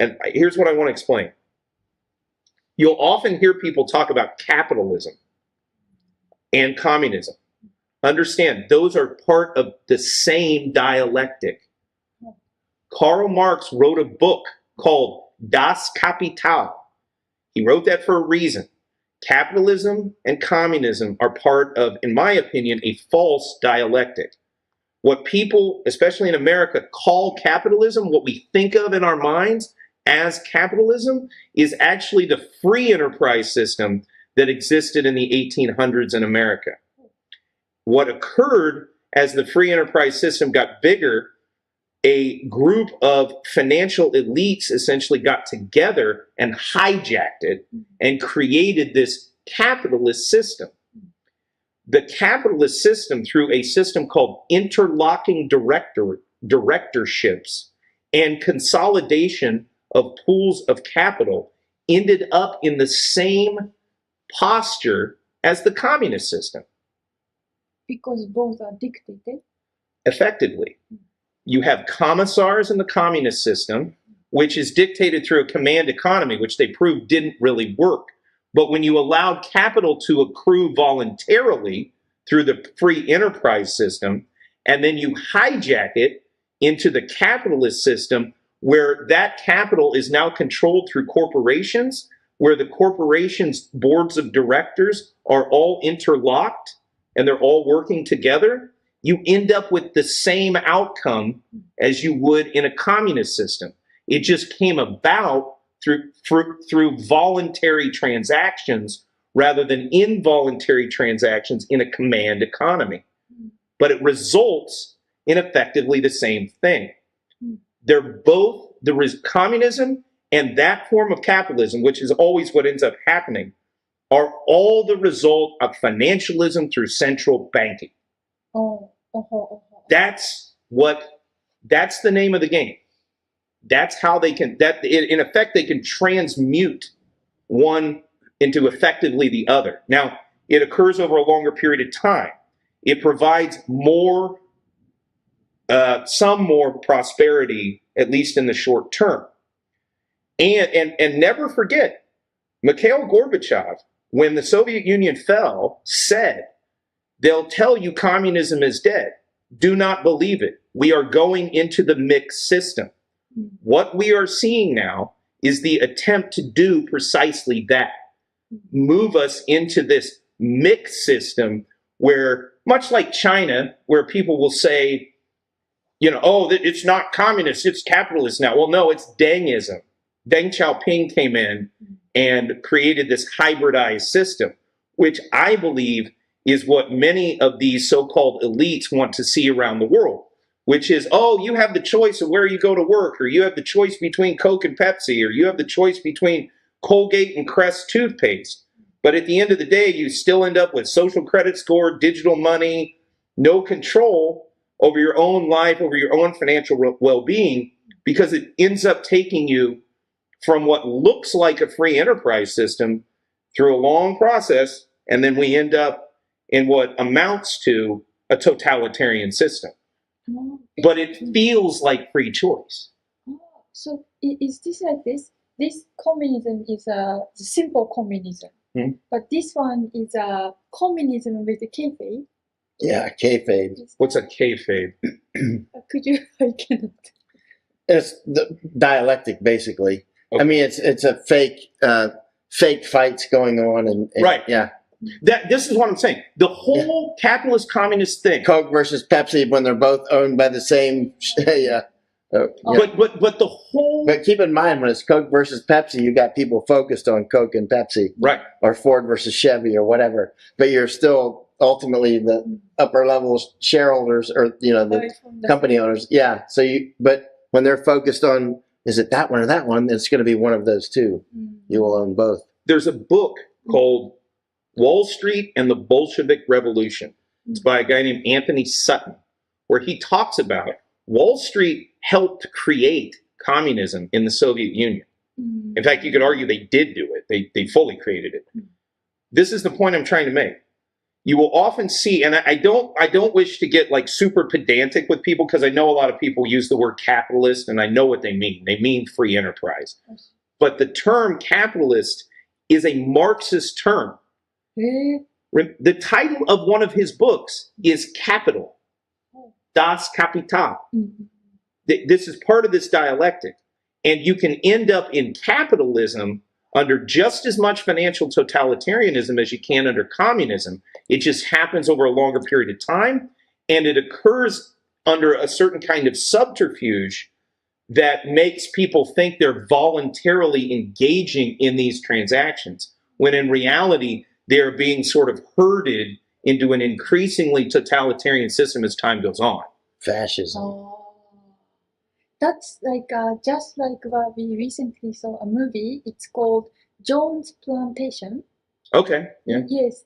And here's what I want to explain. You'll often hear people talk about capitalism and communism. Understand, those are part of the same dialectic. Karl Marx wrote a book called Das Kapital. He wrote that for a reason. Capitalism and communism are part of, in my opinion, a false dialectic. What people, especially in America, call capitalism, what we think of in our minds as capitalism, is actually the free enterprise system that existed in the 1800s in America. What occurred as the free enterprise system got bigger, a group of financial elites essentially got together and hijacked it and created this capitalist system. The capitalist system, through a system called interlocking directorships and consolidation of pools of capital, ended up in the same posture as the communist system. Because both are dictated. Effectively. You have commissars in the communist system, which is dictated through a command economy, which they proved didn't really work. But when you allowed capital to accrue voluntarily through the free enterprise system, and then you hijack it into the capitalist system, where that capital is now controlled through corporations, where the corporations' boards of directors are all interlocked and they're all working together, you end up with the same outcome as you would in a communist system. It just came about through voluntary transactions rather than involuntary transactions in a command economy. But it results in effectively the same thing. They're both, there is communism and that form of capitalism, which is always what ends up happening, are all the result of financialism through central banking. That's the name of the game. That's how they can, in effect, they can transmute one into effectively the other. Now, it occurs over a longer period of time. It provides more, some more prosperity, at least in the short term. And never forget, Mikhail Gorbachev, when the Soviet Union fell, said, they'll tell you communism is dead. Do not believe it. We are going into the mixed system. What we are seeing now is the attempt to do precisely that. Move us into this mixed system where, much like China, where people will say, you know, oh, it's not communist, it's capitalist now. Well, no, it's Dengism. Deng Xiaoping came in and created this hybridized system, which I believe is what many of these so-called elites want to see around the world, which is, oh, you have the choice of where you go to work, or you have the choice between Coke and Pepsi, or you have the choice between Colgate and Crest toothpaste. But at the end of the day, you still end up with social credit score, digital money, no control over your own life, over your own financial well-being, because it ends up taking you from what looks like a free enterprise system through a long process, and then we end up in what amounts to a totalitarian system. But it feels like free choice. So is this like this? This communism is a simple communism, but this one is a communism with a kayfabe. Yeah, kayfabe. What's a kayfabe? Could you? I cannot. It's the dialectic, basically. Okay. I mean, it's a fake fights going on, and right. Yeah. This is what I'm saying. The whole capitalist communist thing. Coke versus Pepsi when they're both owned by the same. Yeah. But the whole. But keep in mind, when it's Coke versus Pepsi, you got people focused on Coke and Pepsi, right? Or Ford versus Chevy or whatever. But you're still ultimately the upper level shareholders, or the company owners. Yeah. So but when they're focused on, is it that one or that one? It's going to be one of those two. You will own both. There's a book called Wall Street and the Bolshevik Revolution. It's by a guy named Anthony Sutton, where he talks about Wall Street helped create communism in the Soviet Union. In fact, you could argue they did do it. They fully created it. This is the point I'm trying to make. You will often see, and I don't wish to get like super pedantic with people, because I know a lot of people use the word capitalist, and I know what they mean. They mean free enterprise. But the term capitalist is a Marxist term. The title of one of his books is Capital, Das Kapital. This is part of this dialectic. And you can end up in capitalism under just as much financial totalitarianism as you can under communism. It just happens over a longer period of time, and it occurs under a certain kind of subterfuge that makes people think they're voluntarily engaging in these transactions, when in reality, they're being sort of herded into an increasingly totalitarian system as time goes on. Fascism. That's like just like what we recently saw a movie. It's called Jones Plantation. Okay. Yeah. Yes.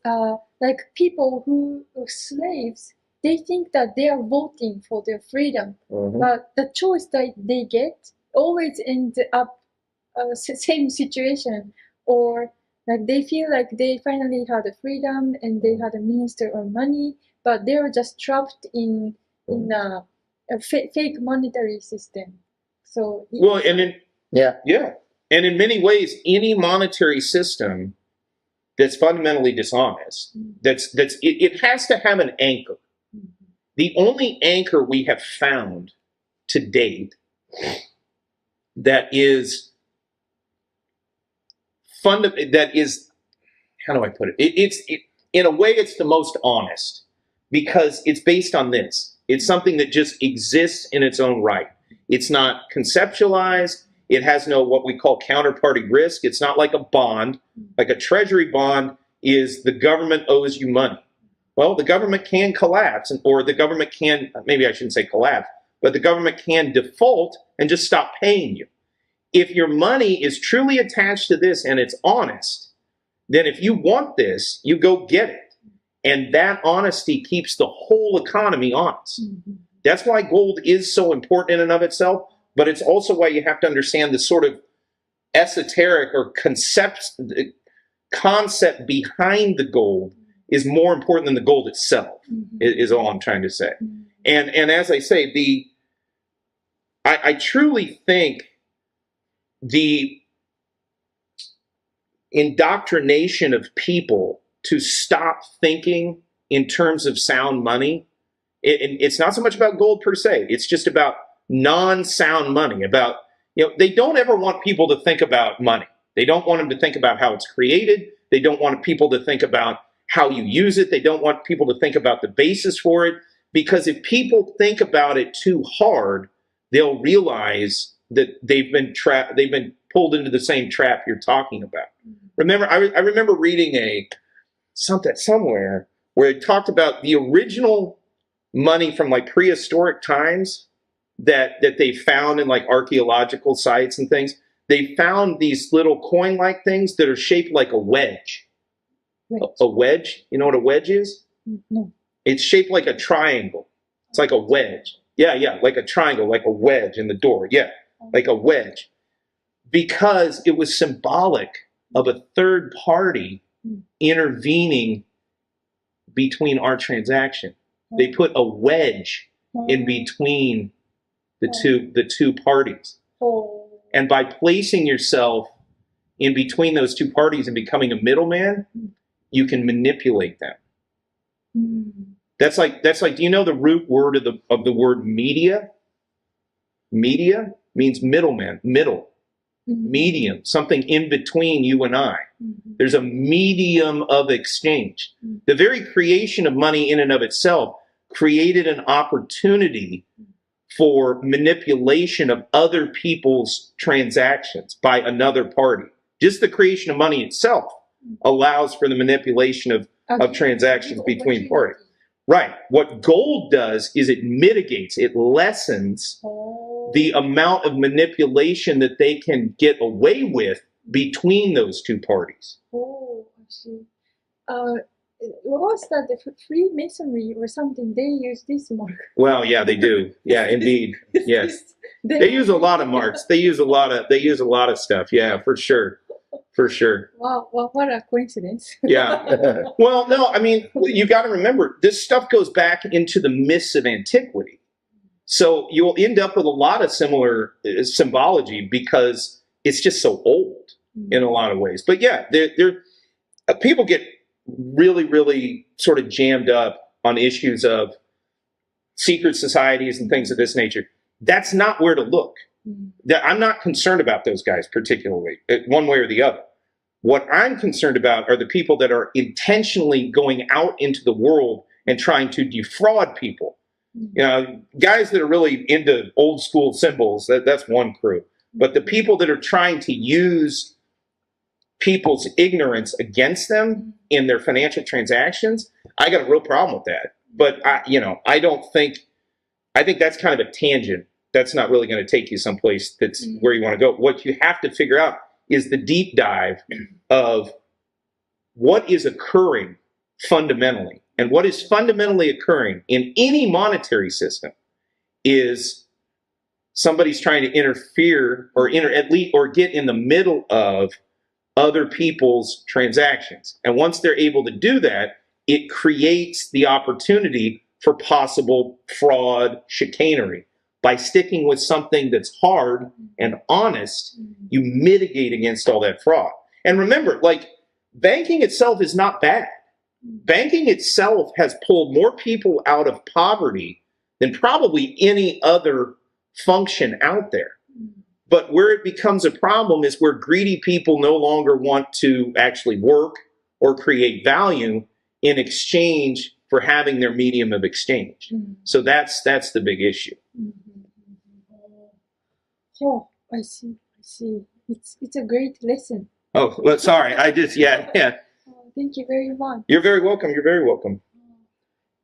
Like people who are slaves, they think that they are voting for their freedom, but the choice that they get always ends up same situation, or like they feel like they finally had a freedom and they had a means to earn money, but they're just trapped in a fake monetary system. So Well, and in Yeah. and in many ways, any monetary system that's fundamentally dishonest, it has to have an anchor. The only anchor we have found to date that is how do I put it? In a way, it's the most honest because it's based on this. It's something that just exists in its own right. It's not conceptualized. It has no what we call counterparty risk. It's not like a bond. Like a treasury bond is the government owes you money. Well, the government can collapse, or the government can, maybe I shouldn't say collapse, but the government can default and just stop paying you. If your money is truly attached to this and it's honest, then if you want this, you go get it. And that honesty keeps the whole economy honest. That's why gold is so important in and of itself, but it's also why you have to understand the sort of esoteric or concept behind the gold is more important than the gold itself, is all I'm trying to say. And as I say, I truly think the indoctrination of people to stop thinking in terms of sound money, it's not so much about gold per se, it's just about non-sound money, about, they don't ever want people to think about money. They don't want them to think about how it's created. They don't want people to think about how you use it. They don't want people to think about the basis for it, because if people think about it too hard, they'll realize that they've been pulled into the same trap you're talking about. Remember, I remember reading something somewhere where it talked about the original money from like prehistoric times that they found in like archaeological sites and things. They found these little coin-like things that are shaped like a wedge. A wedge? You know what a wedge is? No. It's shaped like a triangle. It's like a wedge. Yeah, like a triangle, like a wedge in the door. Yeah, like a wedge. Because it was symbolic of a third party intervening between our transaction. They put a wedge in between the two parties. And by placing yourself in between those two parties and becoming a middleman, you can manipulate them. That's like, do you know the root word of the word media? Media means middleman, middle, medium, something in between you and I. There's a medium of exchange. The very creation of money in and of itself created an opportunity for manipulation of other people's transactions by another party. Just the creation of money itself allows for the manipulation of transactions between parties. Right. What gold does is it mitigates, it lessens the amount of manipulation that they can get away with between those two parties. Oh, I see. What was that? The Freemasonry or something? They use this mark. Well, yeah, they do. Yeah, indeed. Yes, they use a lot of marks. They use a lot of stuff. Yeah, for sure. For sure. Wow, well, what a coincidence. Yeah. Well, no, I mean, you got to remember, this stuff goes back into the myths of antiquity. So you'll end up with a lot of similar symbology because it's just so old in a lot of ways. But yeah, people get really, really sort of jammed up on issues of secret societies and things of this nature. That's not where to look. I'm not concerned about those guys particularly, one way or the other. What I'm concerned about are the people that are intentionally going out into the world and trying to defraud people. You know, guys that are really into old school symbols, that's one crew. But the people that are trying to use people's ignorance against them in their financial transactions, I got a real problem with that. But I think that's kind of a tangent. That's not really going to take you someplace that's where you want to go. What you have to figure out is the deep dive of what is occurring fundamentally. And what is fundamentally occurring in any monetary system is somebody's trying to interfere or get in the middle of other people's transactions. And once they're able to do that, it creates the opportunity for possible fraud, chicanery. By sticking with something that's hard and honest, you mitigate against all that fraud. And remember, like, banking itself is not bad. Banking itself has pulled more people out of poverty than probably any other function out there. But where it becomes a problem is where greedy people no longer want to actually work or create value in exchange for having their medium of exchange. So that's the big issue. Oh, I see. It's a great lesson. Oh, well, sorry. Yeah. Thank you very much. You're very welcome. You're very welcome.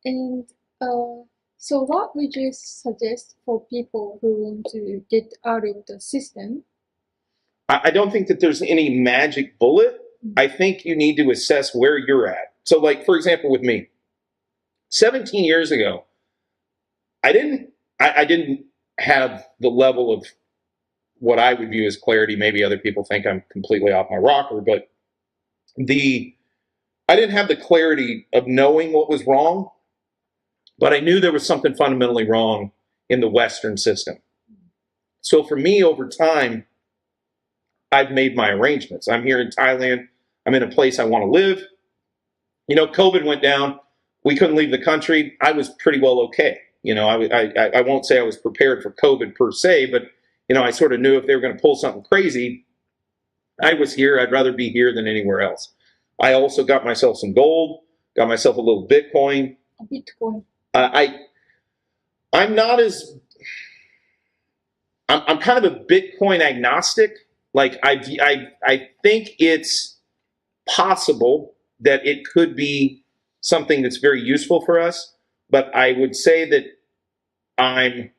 And so what would you suggest for people who want to get out of the system? I don't think that there's any magic bullet. I think you need to assess where you're at. So, like, for example, with me, 17 years ago, I didn't have the level of what I would view as clarity. Maybe other people think I'm completely off my rocker, but I didn't have the clarity of knowing what was wrong, but I knew there was something fundamentally wrong in the Western system. So for me, over time, I've made my arrangements. I'm here in Thailand. I'm in a place I want to live. You know, COVID went down. We couldn't leave the country. I was pretty well okay. You know, I won't say I was prepared for COVID per se, but, you know, I sort of knew if they were going to pull something crazy, I was here. I'd rather be here than anywhere else. I also got myself some gold, got myself a little Bitcoin. I'm not as, I'm kind of a Bitcoin agnostic. Like, I think it's possible that it could be something that's very useful for us, but I would say that I'm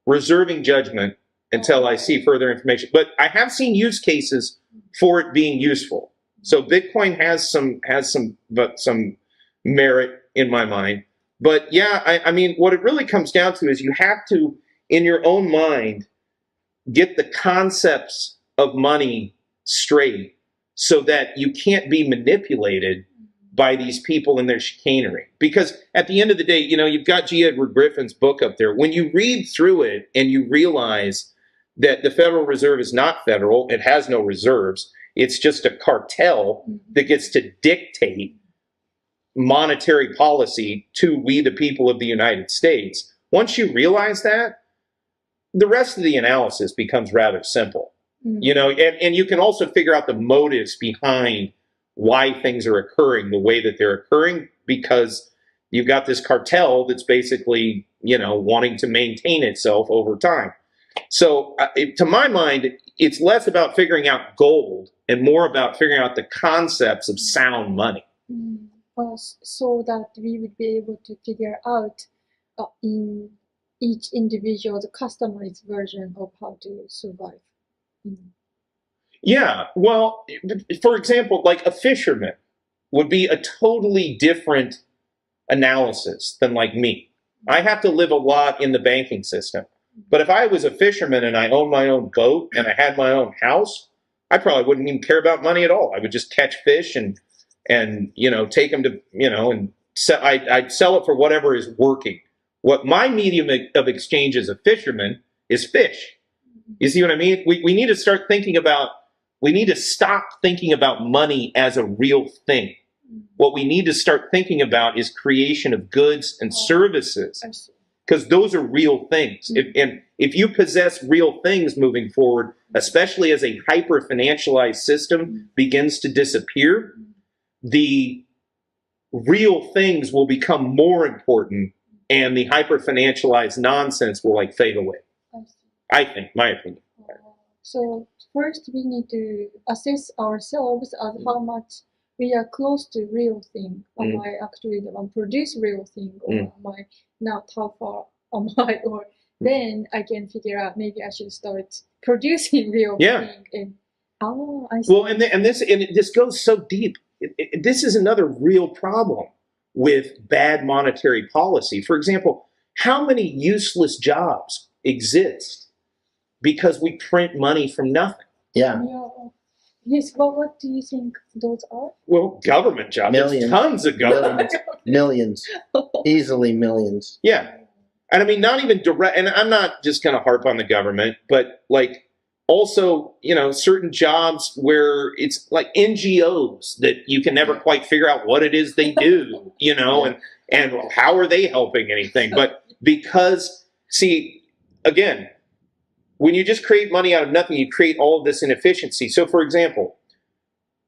reserving judgment until I see further information. But I have seen use cases for it being useful. So Bitcoin has some merit in my mind. But yeah, I mean, what it really comes down to is you have to, in your own mind, get the concepts of money straight so that you can't be manipulated by these people and their chicanery. Because at the end of the day, you know, you've got G. Edward Griffin's book up there. When you read through it and you realize that the Federal Reserve is not federal, it has no reserves, it's just a cartel that gets to dictate monetary policy to we the people of the United States. Once you realize that, the rest of the analysis becomes rather simple. You know, and you can also figure out the motives behind why things are occurring the way that they're occurring, because you've got this cartel that's basically, you know, wanting to maintain itself over time. So to my mind, it's less about figuring out gold and more about figuring out the concepts of sound money. Well, so that we would be able to figure out in each individual the customized version of how to survive. Yeah, well, for example, like a fisherman would be a totally different analysis than like me. I have to live a lot in the banking system. But if I was a fisherman and I owned my own boat and I had my own house, I probably wouldn't even care about money at all. I would just catch fish and you know, take them to, you know, and I'd sell it for whatever is working. What my medium of exchange as a fisherman is fish. You see what I mean? We need to start thinking about, we need to stop thinking about money as a real thing. What we need to start thinking about is creation of goods and services, because those are real things. And if you possess real things moving forward, especially as a hyper-financialized system begins to disappear, the real things will become more important and the hyper-financialized nonsense will like fade away. I think, my opinion. So first we need to assess ourselves as how much we are close to real thing. Am I actually the one produce real thing, or am I not? How far am I? Or then I can figure out maybe I should start producing real thing. And I see. Well, and this goes so deep. This is another real problem with bad monetary policy. For example, how many useless jobs exist because we print money from nothing? Yeah. Yes, well, what do you think those are? Well, government jobs. There's Millions. tons of government. Millions. Easily millions. Yeah. And I mean, not even direct, and I'm not just going to harp on the government, but like also, you know, certain jobs where it's like NGOs that you can never quite figure out what it is they do, you know, and how are they helping anything? But because, see, again, when you just create money out of nothing, you create all of this inefficiency. So, for example,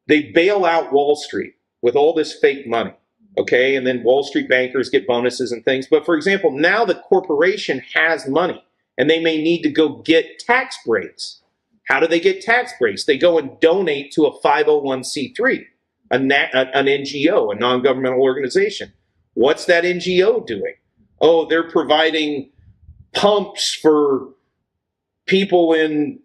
they bail out Wall Street with all this fake money. Okay, and then Wall Street bankers get bonuses and things. But for example, now the corporation has money and they may need to go get tax breaks. How do they get tax breaks? They go and donate to a 501c3, an NGO, a non-governmental organization. What's that NGO doing? Oh, they're providing pumps for people in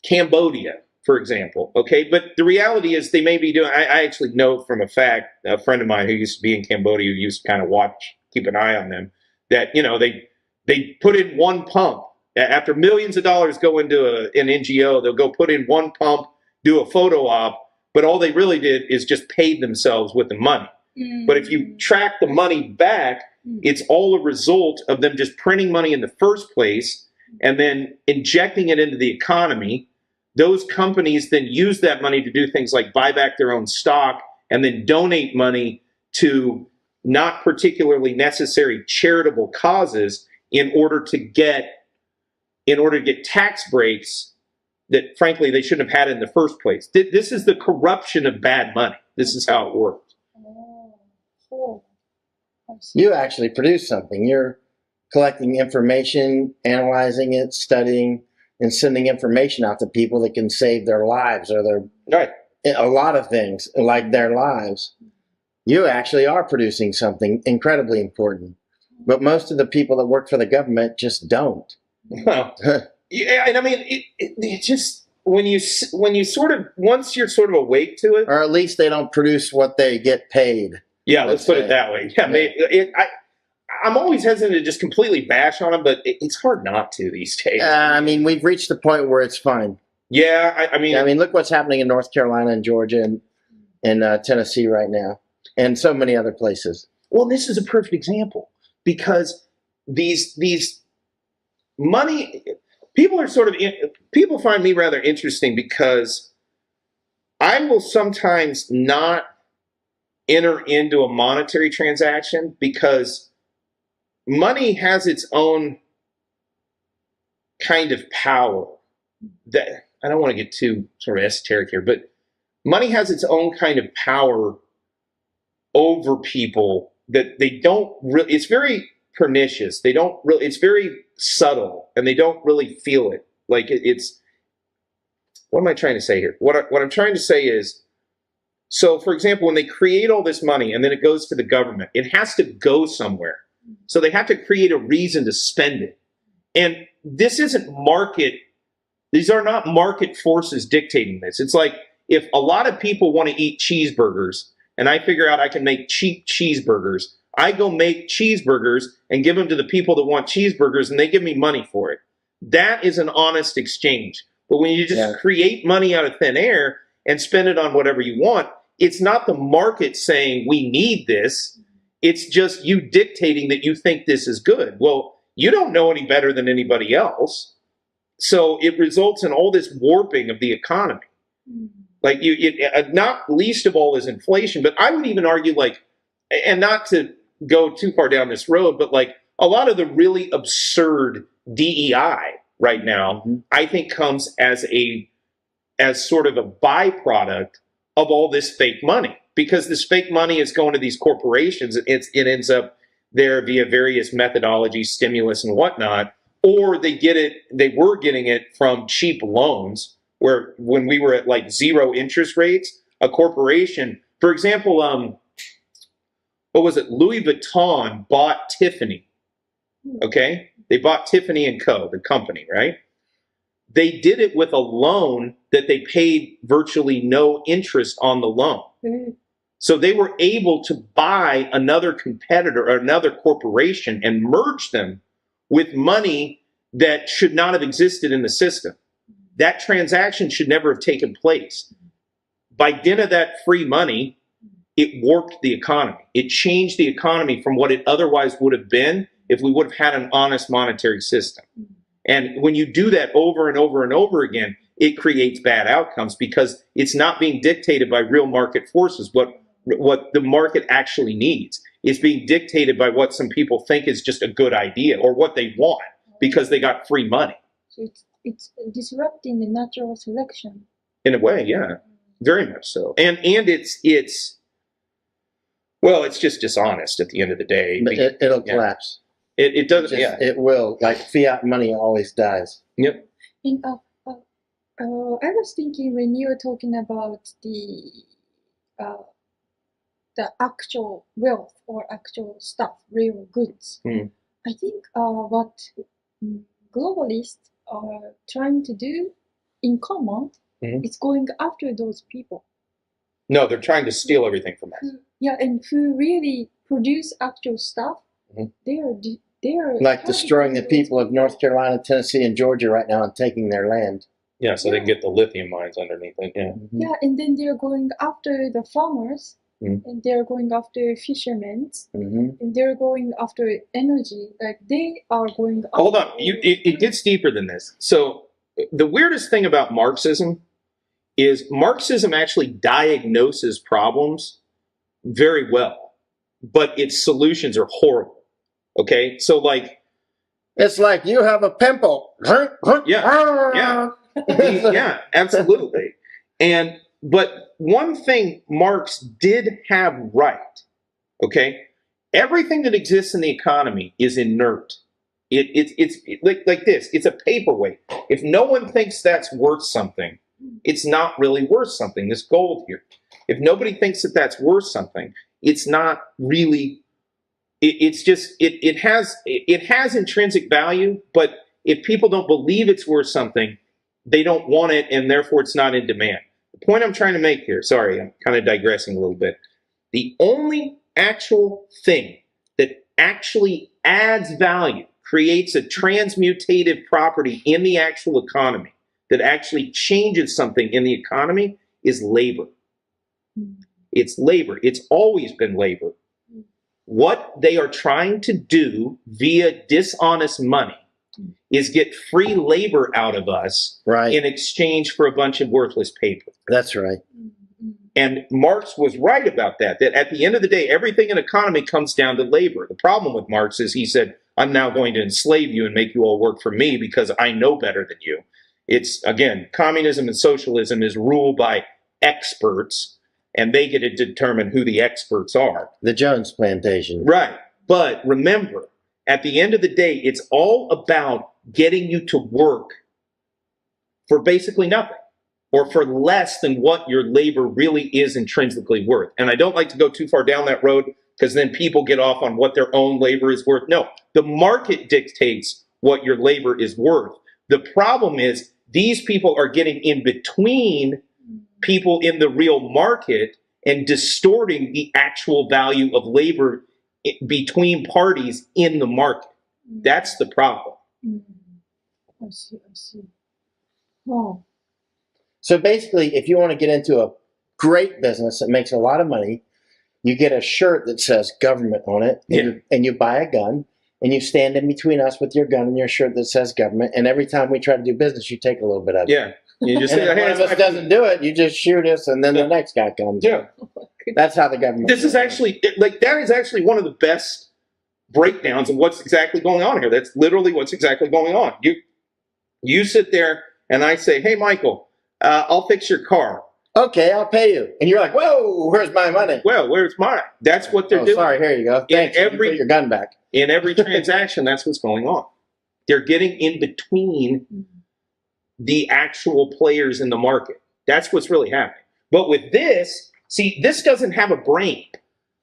Cambodia, for example, okay? But the reality is they may be doing, I actually know from a fact, a friend of mine who used to be in Cambodia, who used to kind of keep an eye on them, that, you know, they put in one pump. After millions of dollars go into an NGO, they'll go put in one pump, do a photo op, but all they really did is just paid themselves with the money. But if you track the money back, it's all a result of them just printing money in the first place and then injecting it into the economy. Those companies then use that money to do things like buy back their own stock and then donate money to not particularly necessary charitable causes in order to get tax breaks that, frankly, they shouldn't have had in the first place. This is the corruption of bad money. This is how it works. You actually produce something. You're collecting information, analyzing it, studying, and sending information out to people that can save their lives or a lot of things like their lives. You actually are producing something incredibly important. But most of the people that work for the government just don't. Well, yeah, and I mean, it just, when you sort of, once you're sort of awake to it. Or at least they don't produce what they get paid. Yeah, let's put it that way. Yeah, I'm always hesitant to just completely bash on them, but it's hard not to these days. I mean, we've reached the point where it's fine. Yeah, I mean, look what's happening in North Carolina and Georgia and Tennessee right now, and so many other places. Well, this is a perfect example because these money people are sort of people find me rather interesting because I will sometimes not enter into a monetary transaction because money has its own kind of power that I don't want to get too sort of esoteric here, but money has its own kind of power over people that they don't really, it's very pernicious. They don't really, it's very subtle and they don't really feel it. Like it's, what am I trying to say here? What I'm trying to say is, so for example, when they create all this money and then it goes to the government, it has to go somewhere. So they have to create a reason to spend it. And this isn't market, these are not market forces dictating this. It's like if a lot of people want to eat cheeseburgers and I figure out I can make cheap cheeseburgers, I go make cheeseburgers and give them to the people that want cheeseburgers and they give me money for it. That is an honest exchange. But when you just create money out of thin air and spend it on whatever you want, it's not the market saying we need this. It's just you dictating that you think this is good. Well, you don't know any better than anybody else. So it results in all this warping of the economy. Like not least of all is inflation, but I would even argue like, and not to go too far down this road, but like a lot of the really absurd DEI right now, I think comes as sort of a byproduct of all this fake money, because this fake money is going to these corporations. It ends up there via various methodologies, stimulus and whatnot, or they were getting it from cheap loans, where when we were at like zero interest rates, a corporation, for example, what was it? Louis Vuitton bought Tiffany. Okay. They bought Tiffany & Co., the company, right? They did it with a loan that they paid virtually no interest on the loan. So they were able to buy another competitor or another corporation and merge them with money that should not have existed in the system. that transaction should never have taken place. By dint of that free money, it warped the economy. It changed the economy from what it otherwise would have been if we would have had an honest monetary system. And when you do that over and over and over again, it creates bad outcomes because it's not being dictated by real market forces, what the market actually needs. It's being dictated by what some people think is just a good idea or what they want because they got free money. So it's disrupting the natural selection. In a way, yeah, very much so. And it's well, it's just dishonest at the end of the day. But it'll collapse. It does, yeah. It will. Like fiat money always dies. Yep. And I was thinking when you were talking about the actual wealth or actual stuff, real goods. I think what globalists are trying to do in common is going after those people. No, they're trying to steal everything from us. Yeah, and who really produce actual stuff, they are like destroying the people of North Carolina, Tennessee, and Georgia right now and taking their land. Yeah, so they can get the lithium mines underneath it. Yeah. Yeah, and then they're going after the farmers, and they're going after fishermen, and they're going after energy. Like they are going after. Hold on, it gets deeper than this. So the weirdest thing about Marxism is Marxism actually diagnoses problems very well, but its solutions are horrible. Okay, so like it's like you have a pimple. Yeah, yeah, absolutely. But one thing Marx did have right, okay, everything that exists in the economy is inert. It's like this. It's a paperweight. If no one thinks that's worth something, it's not really worth something. This gold here. If nobody thinks that that's worth something, it's not really. It's just it has intrinsic value, but if people don't believe it's worth something, they don't want it, and therefore it's not in demand. The point I'm trying to make here, sorry, I'm kind of digressing a little bit. The only actual thing that actually adds value, creates a transmutative property in the actual economy, that actually changes something in the economy is labor. It's labor. It's always been labor. What they are trying to do via dishonest money is get free labor out of us in exchange for a bunch of worthless paper. That's right. And Marx was right about that at the end of the day, everything in economy comes down to labor. The problem with Marx is he said, I'm now going to enslave you and make you all work for me because I know better than you. It's, again, communism and socialism is ruled by experts, and they get to determine who the experts are. The Jones Plantation. Right. But remember, at the end of the day, it's all about getting you to work for basically nothing or for less than what your labor really is intrinsically worth. And I don't like to go too far down that road because then people get off on what their own labor is worth. No, the market dictates what your labor is worth. The problem is these people are getting in between people in the real market and distorting the actual value of labor between parties in the market. That's the problem. I see. Oh. So basically, if you want to get into a great business that makes a lot of money, you get a shirt that says government on it, and you buy a gun, and you stand in between us with your gun and your shirt that says government, and every time we try to do business, you take a little bit of it. Yeah. You just and if one of us doesn't do it, you just shoot us, and then the next guy comes. Yeah. That's how the government. This is actually, that is actually one of the best breakdowns of what's exactly going on here. That's literally what's exactly going on. You sit there, and I say, hey, Michael, I'll fix your car. Okay, I'll pay you. And you're like, whoa, where's my money? Well, where's mine? That's what they're doing. Sorry, here you go. Thanks. You put your gun back. In every transaction, that's what's going on. They're getting in between the actual players in the market. That's what's really happening. But with this, see, this doesn't have a brain.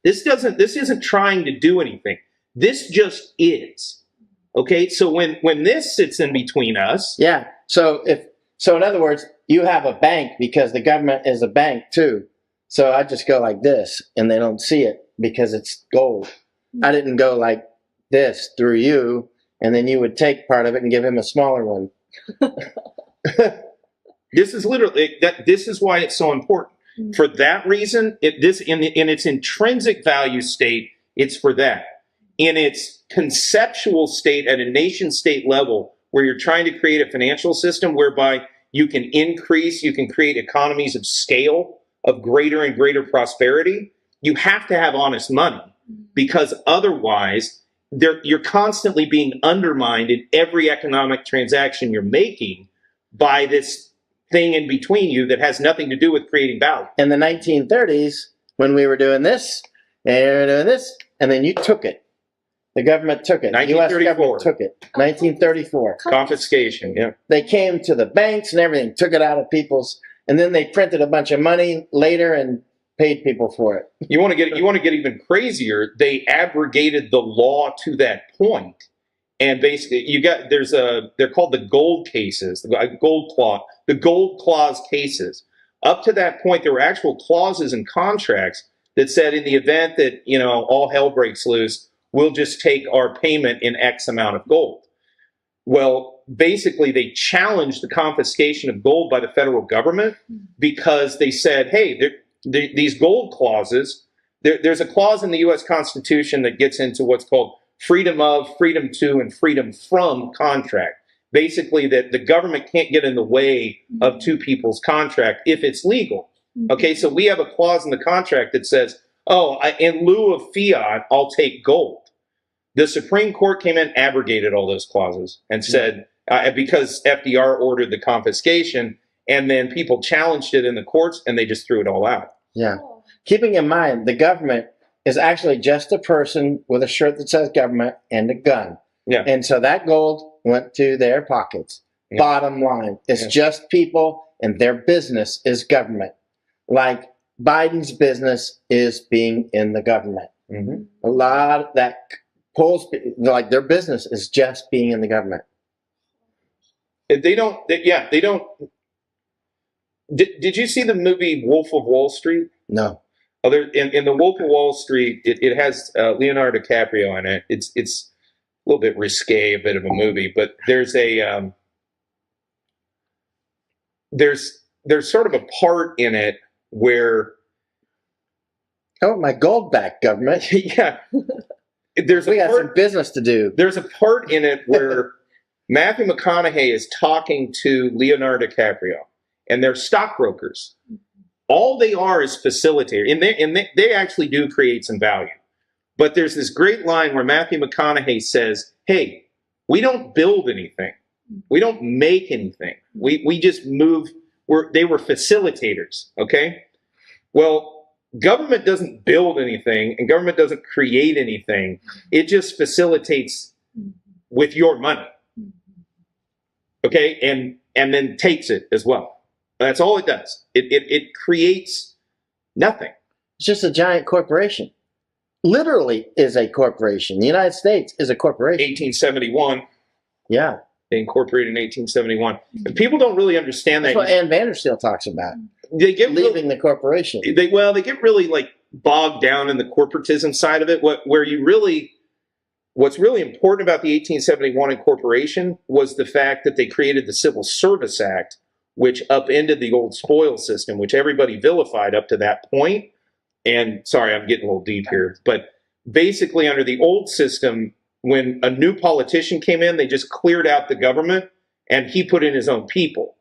This isn't trying to do anything. This just is. Okay, so when this sits in between us. Yeah. So in other words, you have a bank because the government is a bank too. So I just go like this and they don't see it because it's gold. I didn't go like this through you and then you would take part of it and give him a smaller one. This is literally that. This is why it's so important. For that reason, this in its intrinsic value state, it's for that. In its conceptual state at a nation state level, where you're trying to create a financial system whereby you can create economies of scale of greater and greater prosperity, you have to have honest money, because otherwise you're constantly being undermined in every economic transaction you're making by this thing in between you that has nothing to do with creating value. In the 1930s, when we were doing this, and we were doing this, and then you took it. The government took it. The U.S. government took it. 1934. Confiscation, yeah. They came to the banks and everything, took it out of people's, and then they printed a bunch of money later and paid people for it. You want to get even crazier. They abrogated the law to that point, and basically they're called the gold cases, the gold clause cases. Up to that point, there were actual clauses in contracts that said, in the event that all hell breaks loose, we'll just take our payment in X amount of gold. Well, basically, they challenged the confiscation of gold by the federal government because they said, hey, these gold clauses, there's a clause in the U.S. Constitution that gets into what's called freedom of, freedom to, and freedom from contract. Basically, that the government can't get in the way of two people's contract if it's legal. Okay, so we have a clause in the contract that says, in lieu of fiat, I'll take gold. The Supreme Court came in, abrogated all those clauses, and said, because FDR ordered the confiscation, and then people challenged it in the courts, and they just threw it all out. Yeah. Keeping in mind, the government is actually just a person with a shirt that says government and a gun. Yeah. And so that gold went to their pockets. Yeah. Bottom line, it's just people, and their business is government. Like Biden's business is being in the government. A lot of that pulls, like their business is just being in the government. They don't. Did you see the movie Wolf of Wall Street? No. Oh, in the Wolf of Wall Street, it has Leonardo DiCaprio in it. It's a little bit risque, a bit of a movie, but there's sort of a part in it where I want my gold back, government. Yeah. We got some business to do. There's a part in it where Matthew McConaughey is talking to Leonardo DiCaprio, and they're stockbrokers. All they are is facilitators, and they actually do create some value. But there's this great line where Matthew McConaughey says, hey, we don't build anything. We don't make anything. We just move. They were facilitators, okay? Well, government doesn't build anything, and government doesn't create anything. It just facilitates with your money, okay? And then takes it as well. That's all it does. It creates nothing. It's just a giant corporation. Literally is a corporation. The United States is a corporation. 1871. Yeah. They incorporated in 1871. And people don't really understand that. That's what Ann Vandersteel talks about. They get leaving the corporation. They get really like bogged down in the corporatism side of it. What's really important about the 1871 incorporation was the fact that they created the Civil Service Act, which upended the old spoil system, which everybody vilified up to that point. And sorry, I'm getting a little deep here, but basically under the old system, when a new politician came in, they just cleared out the government and he put in his own people.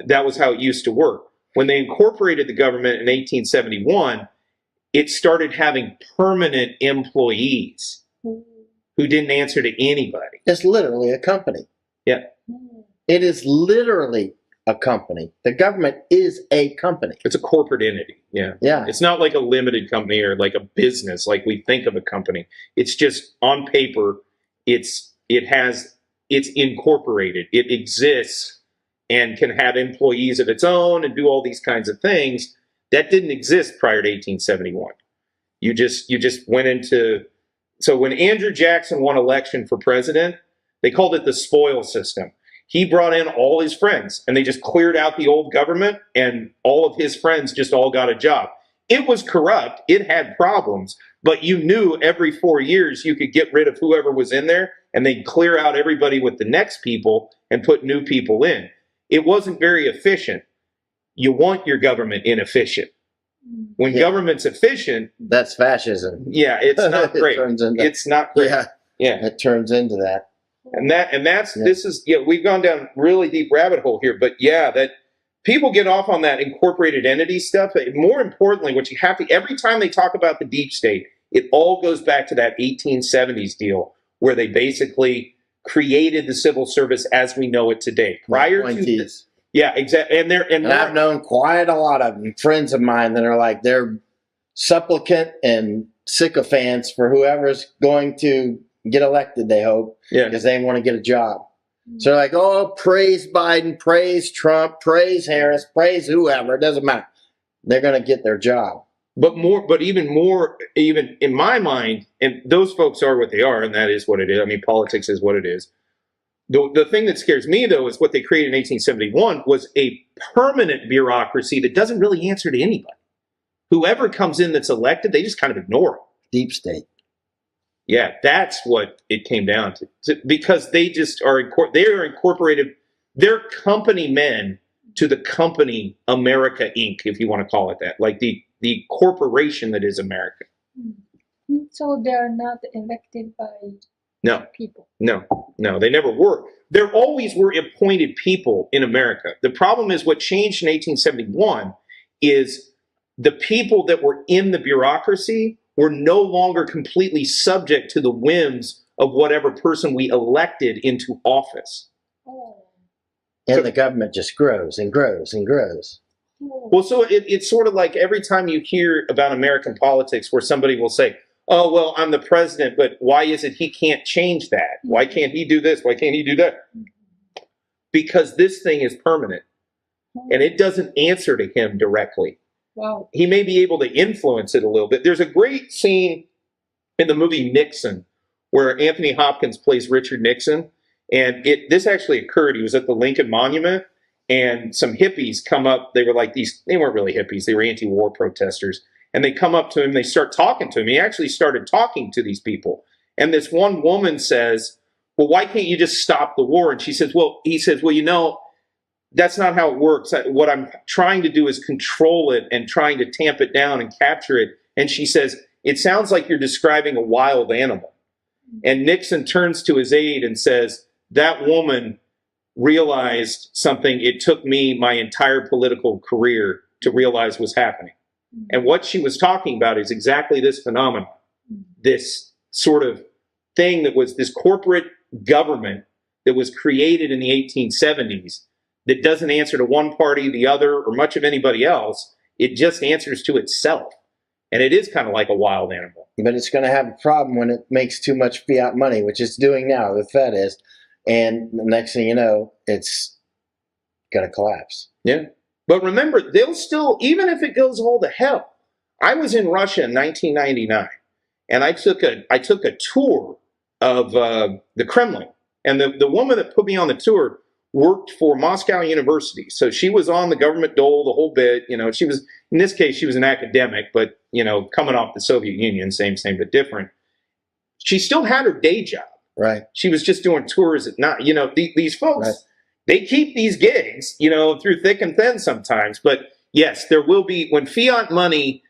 That was how it used to work. When they incorporated the government in 1871, it started having permanent employees who didn't answer to anybody. It's literally a company. Yeah. It is literally a company. The government is a company. It's a corporate entity. Yeah. Yeah. It's not like a limited company or like a business like we think of a company. It's just on paper, it's incorporated. It exists and can have employees of its own and do all these kinds of things. That didn't exist prior to 1871. You just went into, so when Andrew Jackson won election for president, they called it the spoil system. He brought in all his friends and they just cleared out the old government and all of his friends just all got a job. It was corrupt. It had problems, but you knew every 4 years you could get rid of whoever was in there and they'd clear out everybody with the next people and put new people in. it wasn't very efficient. You want your government inefficient. When government's efficient, that's fascism. Yeah, it's not great. It's not great. Yeah, it turns into that. This is we've gone down really deep rabbit hole here, but that people get off on that incorporated entity stuff. More importantly, what you have to, every time they talk about the deep state, it all goes back to that 1870s deal where they basically created the civil service as we know it today. Prior to this. Yeah, exactly. And I've known quite a lot of them, friends of mine that are like, they're supplicant and sycophants for whoever's going to get elected, they hope, because they want to get a job. So they're like, oh, praise Biden, praise Trump, praise Harris, praise whoever. It doesn't matter. They're going to get their job. But even in my mind, and those folks are what they are, and that is what it is. I mean, politics is what it is. The thing that scares me, though, is what they created in 1871 was a permanent bureaucracy that doesn't really answer to anybody. Whoever comes in that's elected, they just kind of ignore them. Deep state. Yeah, that's what it came down to. Because they just are incorporated, they're company men to the company America Inc., if you want to call it that, like the corporation that is America. So they're not elected by people? No, they never were. There always were appointed people in America. The problem is what changed in 1871 is the people that were in the bureaucracy were no longer completely subject to the whims of whatever person we elected into office. And the government just grows and grows and grows. Well, so it's sort of like every time you hear about American politics where somebody will say, oh, well, I'm the president, but why is it he can't change that? Why can't he do this? Why can't he do that? Because this thing is permanent, and it doesn't answer to him directly. Wow. He may be able to influence it a little bit. There's a great scene in the movie Nixon where Anthony Hopkins plays Richard Nixon, and this actually occurred. He was at the Lincoln Monument, and some hippies come up. They were like they weren't really hippies. They were anti-war protesters. And they come up to him, they start talking to him. He actually started talking to these people. And this one woman says, well, why can't you just stop the war? And he says, well, that's not how it works. What I'm trying to do is control it and trying to tamp it down and capture it. And she says, it sounds like you're describing a wild animal. And Nixon turns to his aide and says, that woman realized something it took me my entire political career to realize was happening. And what she was talking about is exactly this phenomenon, this sort of thing that was this corporate government that was created in the 1870s that doesn't answer to one party, the other, or much of anybody else. It just answers to itself. And it is kind of like a wild animal. But it's going to have a problem when it makes too much fiat money, which it's doing now, the Fed is. And the next thing you know, it's going to collapse. Yeah. But remember, they'll still, even if it goes all to hell. I was in Russia in 1999, and I took a tour of the Kremlin. And the woman that put me on the tour worked for Moscow University. So she was on the government dole, the whole bit. She was, in this case, she was an academic, but, coming off the Soviet Union, same, but different. She still had her day job. Right. She was just doing tours at night. These folks... Right. They keep these gigs, through thick and thin sometimes. But yes, there will be, when fiat money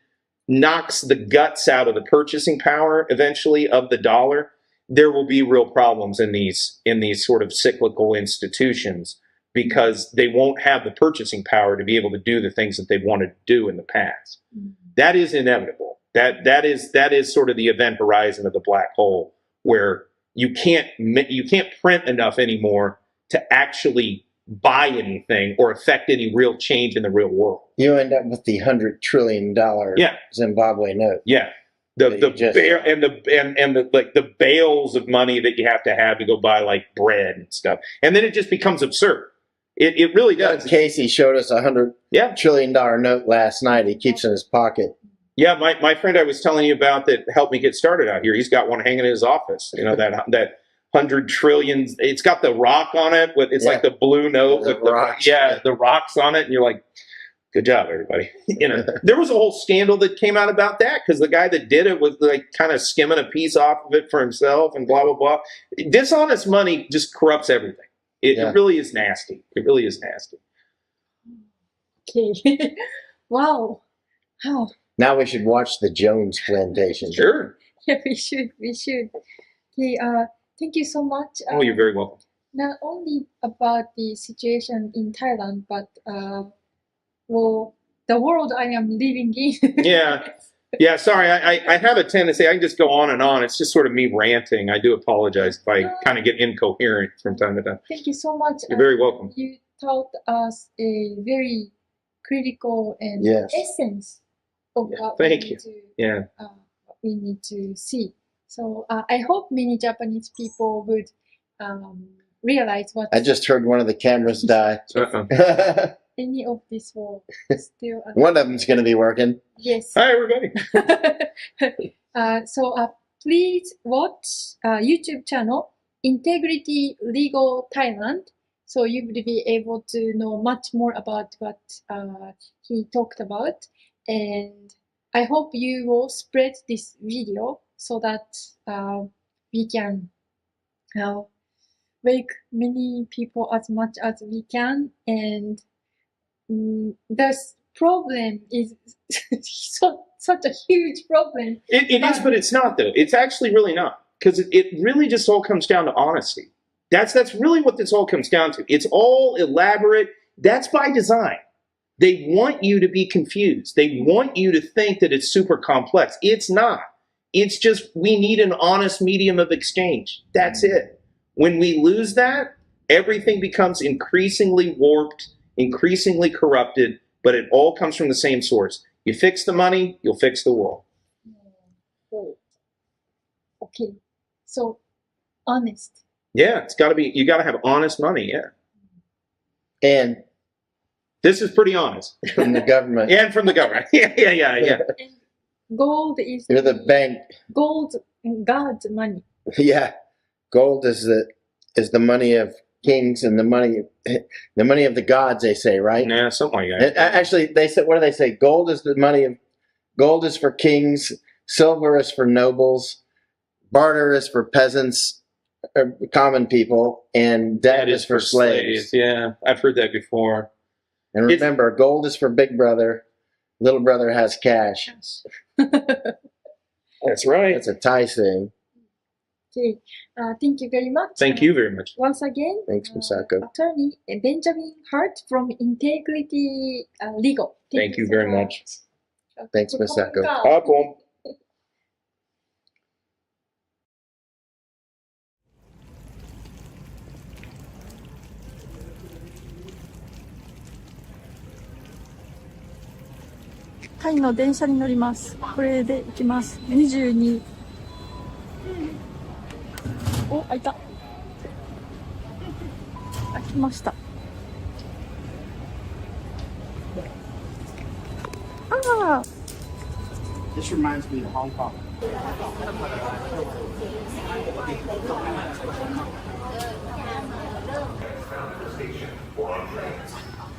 knocks the guts out of the purchasing power eventually of the dollar, there will be real problems in these sort of cyclical institutions because they won't have the purchasing power to be able to do the things that they've wanted to do in the past. Mm-hmm. That is inevitable. That is sort of the event horizon of the black hole where you can't print enough anymore to actually buy anything or affect any real change in the real world. You end up with the $100 trillion Zimbabwe note. Yeah. The bales of money that you have to go buy like bread and stuff. And then it just becomes absurd. It really does. Casey showed us $100 trillion note last night. He keeps in his pocket. Yeah, my friend I was telling you about that helped me get started out here. He's got one hanging in his office. That 100 trillion. It's got the rock on it. It's like the blue note with the rocks on it, and you're like, good job, everybody. There was a whole scandal that came out about that because the guy that did it was like kind of skimming a piece off of it for himself and blah blah blah. Dishonest money just corrupts everything. It, Yeah. it really is nasty. It really is nasty. Okay. Wow. How? Now we should watch the Jones plantation. Sure. Yeah, we should. We should. Okay. Thank you so much. Oh, you're very welcome. Not only about the situation in Thailand, but well, the world I am living in. Yeah. Yeah, sorry. I have a tendency, I can just go on and on. It's just sort of me ranting. I do apologize if I kind of get incoherent from time to time. Thank you so much. You're very welcome. You taught us a very critical and Yes. essence of Yeah, what thank we you. need to Yeah. what we need to see. So I hope many Japanese people would realize what I just heard one of the cameras die. Uh-oh. any of this will still. One of them's going to be working. Yes. Hi, everybody. So please watch YouTube channel Integrity Legal Thailand. So you will be able to know much more about what he talked about. And I hope you will spread this video so that we can wake many people as much as we can. And this problem is such a huge problem. It is, but it's not, though. It's actually really not. Because it really just all comes down to honesty. That's really what this all comes down to. It's all elaborate. That's by design. They want you to be confused. They want you to think that it's super complex. It's not. It's just we need an honest medium of exchange. That's it. When we lose that, everything becomes increasingly warped, increasingly corrupted, but it all comes from the same source. You fix the money, you'll fix the world. Okay. So, honest. Yeah, it's got to be, you got to have honest money, yeah. And This is pretty honest. from the government. And from the government. Yeah. And gold is You're the bank. gold, God's money. Yeah. Gold is the money of kings and the money of the gods, they say, right? Yeah, something like And, that. actually, they said, what do they say? Gold is for kings, silver is for nobles, barter is for peasants, or common people, and debt is for slaves. Yeah, I've heard that before. And remember, gold is for big brother, little brother has cash. That's right. That's a Thai saying. Okay. Thank you very much. Thank you very much. Once again, Thanks, Misako. attorney Benjamin Hart from Integrity Legal. Thank you so very much. Thanks, Misako. Welcome. タイの電車に乗ります。これで行きます。22。お、開いた。開きました。ああ。This reminds me of Hong Kong.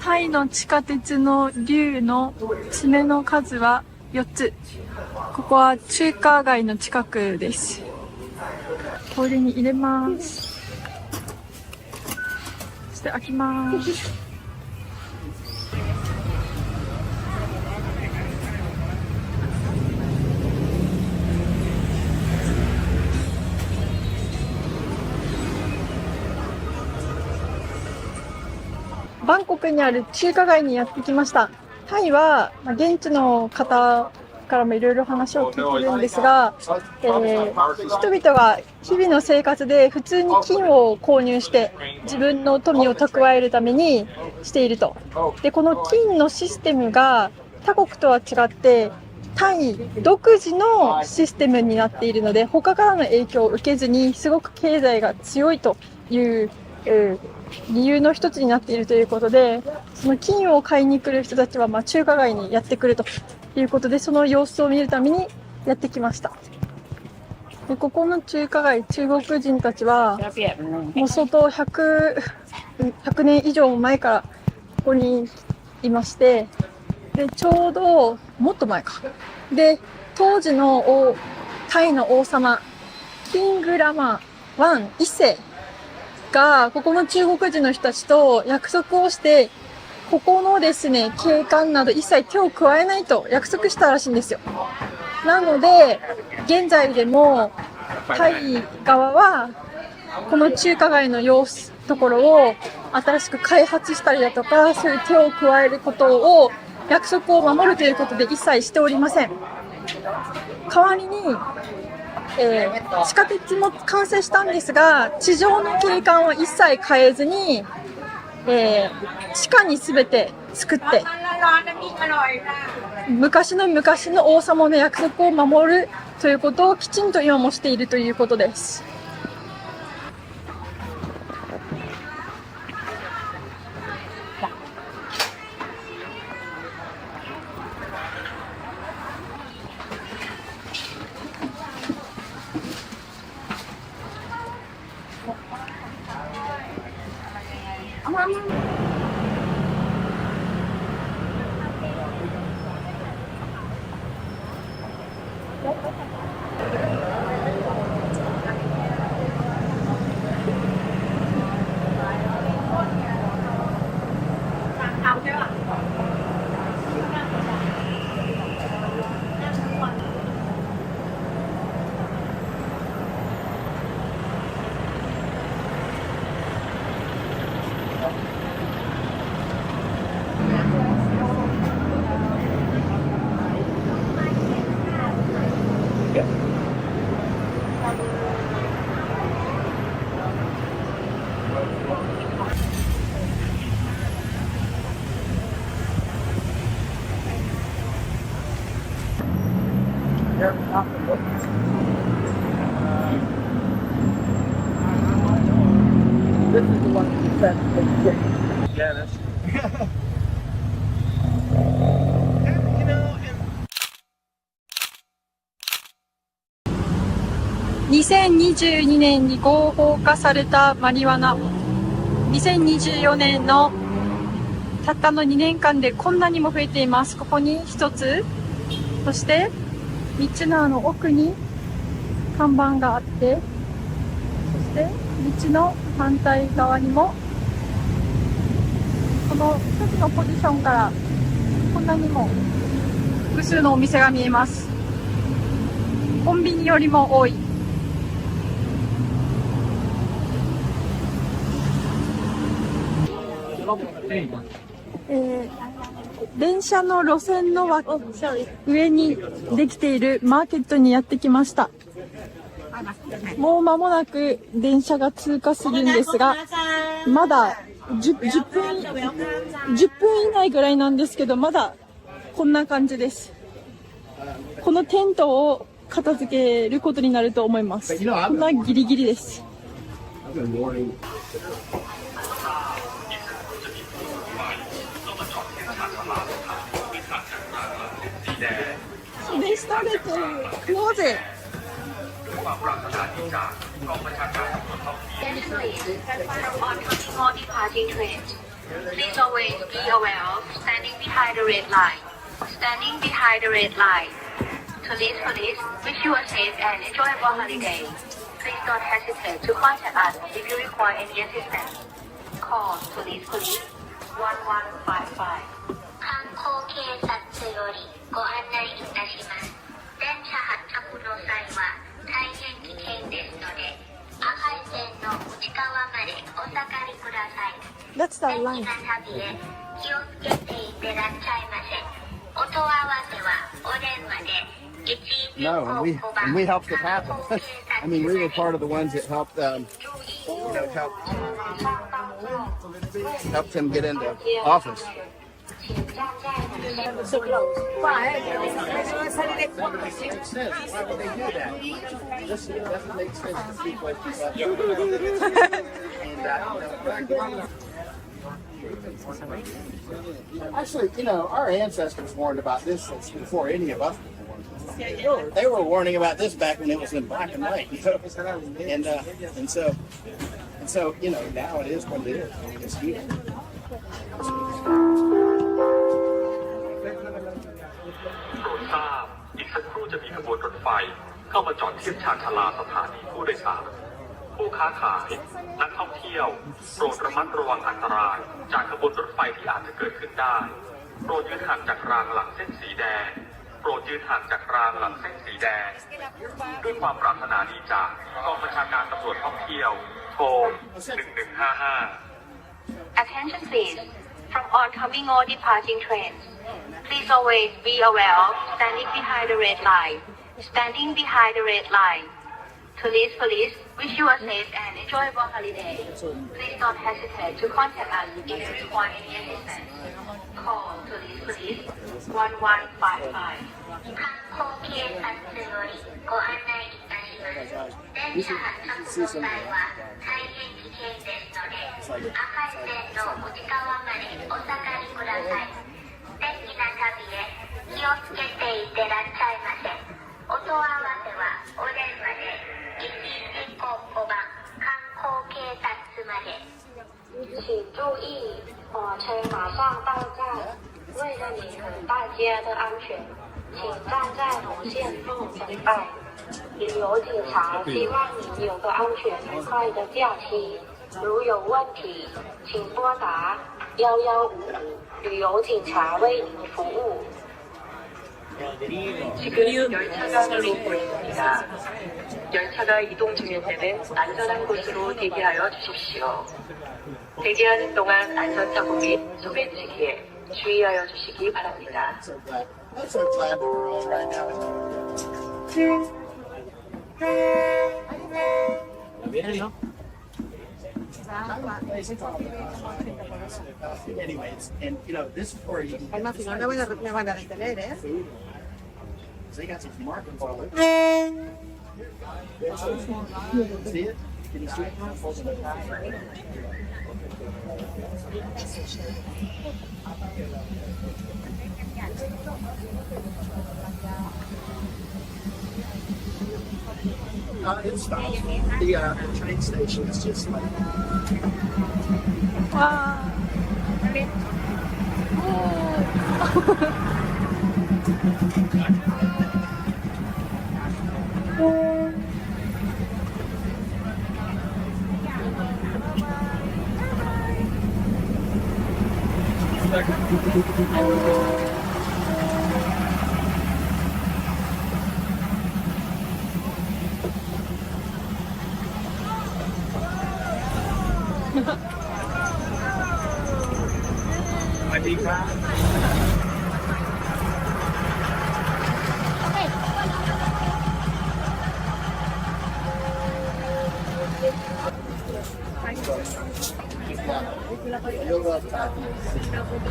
タイの地下鉄の竜の爪の数は4つ。ここは中華街の近くです。これに入れます。そして開きます。バンコクにある中華街にやってきました。タイは現地の方からもいろいろ話を聞いてるんですが、人々が日々の生活で普通に金を購入して自分の富を蓄えるためにしていると。で、この金のシステムが他国とは違ってタイ独自のシステムになっているので、他からの影響を受けずにすごく経済が強いという理由の一つになっているということで、その金を買いに来る人たちは中華街にやってくるということで、その様子を見るためにやってきました。で、ここの中華街、中国人たちはもう相当100年以上前からここにいまして、でちょうどもっと前かで、当時のタイの王様キングラマ1世が、ここの中国人の人たちと約束をして、ここのですね、景観など一切手を加えないと約束したらしいんですよ。なので、現在でも、タイ側は、この中華街のところを新しく開発したりだとか、そういう手を加えることを、約束を守るということで一切しておりません。代わりに、地下鉄も完成したんですが、地上の景観は一切変えずに、地下に全て作って、昔の王様の約束を守るということをきちんと今もしているということです。2022年に合法化されたマリワナ。2024年のたったの2年間でこんなにも増えています。ここに一つ、そして道の奥に看板があって、そして道の反対側にもこの一つのポジションからこんなにも複数のお店が見えます。コンビニよりも多い。電車の路線の上にできているマーケットにやってきました。もう間もなく電車が通過するんですが、まだ10分以内ぐらいなんですけど、まだこんな感じです。このテントを片付けることになると思います。こんなギリギリです。They started to close it. Please always be aware of standing behind the red line. Standing behind the red line. Police, wish you a safe and enjoyable holiday. Please don't hesitate to contact us if you require any assistance. Call police 1155. 観光警察よりご案内いたします。電車発着の際は大変危険ですので、赤い線の内側までお下がりください。That's the line. 旅へ気をつけていってらっしゃいませ。お問い合わせはお電話で。No, and we helped it happen. I mean, we were part of the ones that helped, helped him get into office. So close. Why would they do that? This doesn't make sense to speak like Actually, our ancestors warned about this before any of us were born. They were warning about this back when it was in black and white. And so, now it is what it is. It's here. ทราบอีกสักครู่จะมีขบวนรถไฟเข้ามาจอดเทียบชานชาลาสถานีผู้โดยสาร ผู้ค้าขายนักท่องเที่ยวโปรดระมัดระวังอันตรายจากขบวนรถไฟที่อาจจะเกิดขึ้นได้โปรดยืนห่างจากรางหลังเส้นสีแดงโปรดยืนห่างจากรางหลังเส้นสีแดงด้วยความปรารถนาดีจากกองบัญชาการตำรวจท่องเที่ยวโทร1155 Attention please. From oncoming or departing trains, please always be aware of standing behind the red line. Standing behind the red line. Police, wish you a safe and enjoyable holiday. Please don't hesitate to contact us if you require any assistance. Call police 1155. 観光警察よりご案内いたします。電車発着の際は大変危険ですので、赤い線の内側までお下がりください。素敵な旅へ気をつけていってらっしゃいませ。音合わせはお電話で1155番観光警察まで。请注意，火车马上到站。为了你和大家的安全，请站在红线后等待。旅游警察希望你有个安全愉快的假期。如有问题，请拨打1155，旅游警察为您服务。 지금 열차가 흐르고 있습니다. 열차가 이동 중일 때는 안전한 곳으로 대기하여 주십시오. 대기하는 동안 안전사고 및 소매치기에 주의하여 주시기 바랍니다. I'm so glad the world right now. Anyways, and you know, this is where you can get food. They got some markings all over. See it? Can you see it? It stops. The train station is just like. Wow.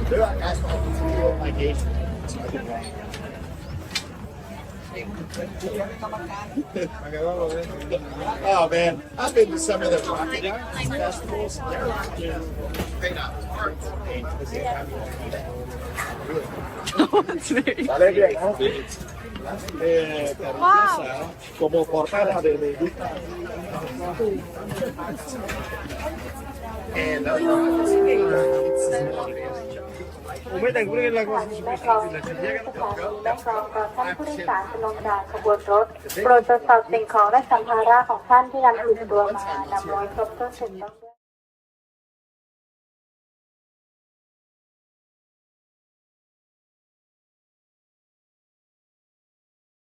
They're like asphalt ligation. Oh man, I've been to some of the rocket festivals. They're paid out parts. Como portada de revista. And those rockets, it's ผมไม่แต่งเรื่องอะไรก็ไม่พร้อมสถานีไม่พร้อมก่อนท่านผู้โดยสารจะลงจากขบวนรถโปรดตรวจสอบสิ่งของและสัมภาระของท่านที่นำติดตัวมานำไว้ครบถ้วนถูกต้อง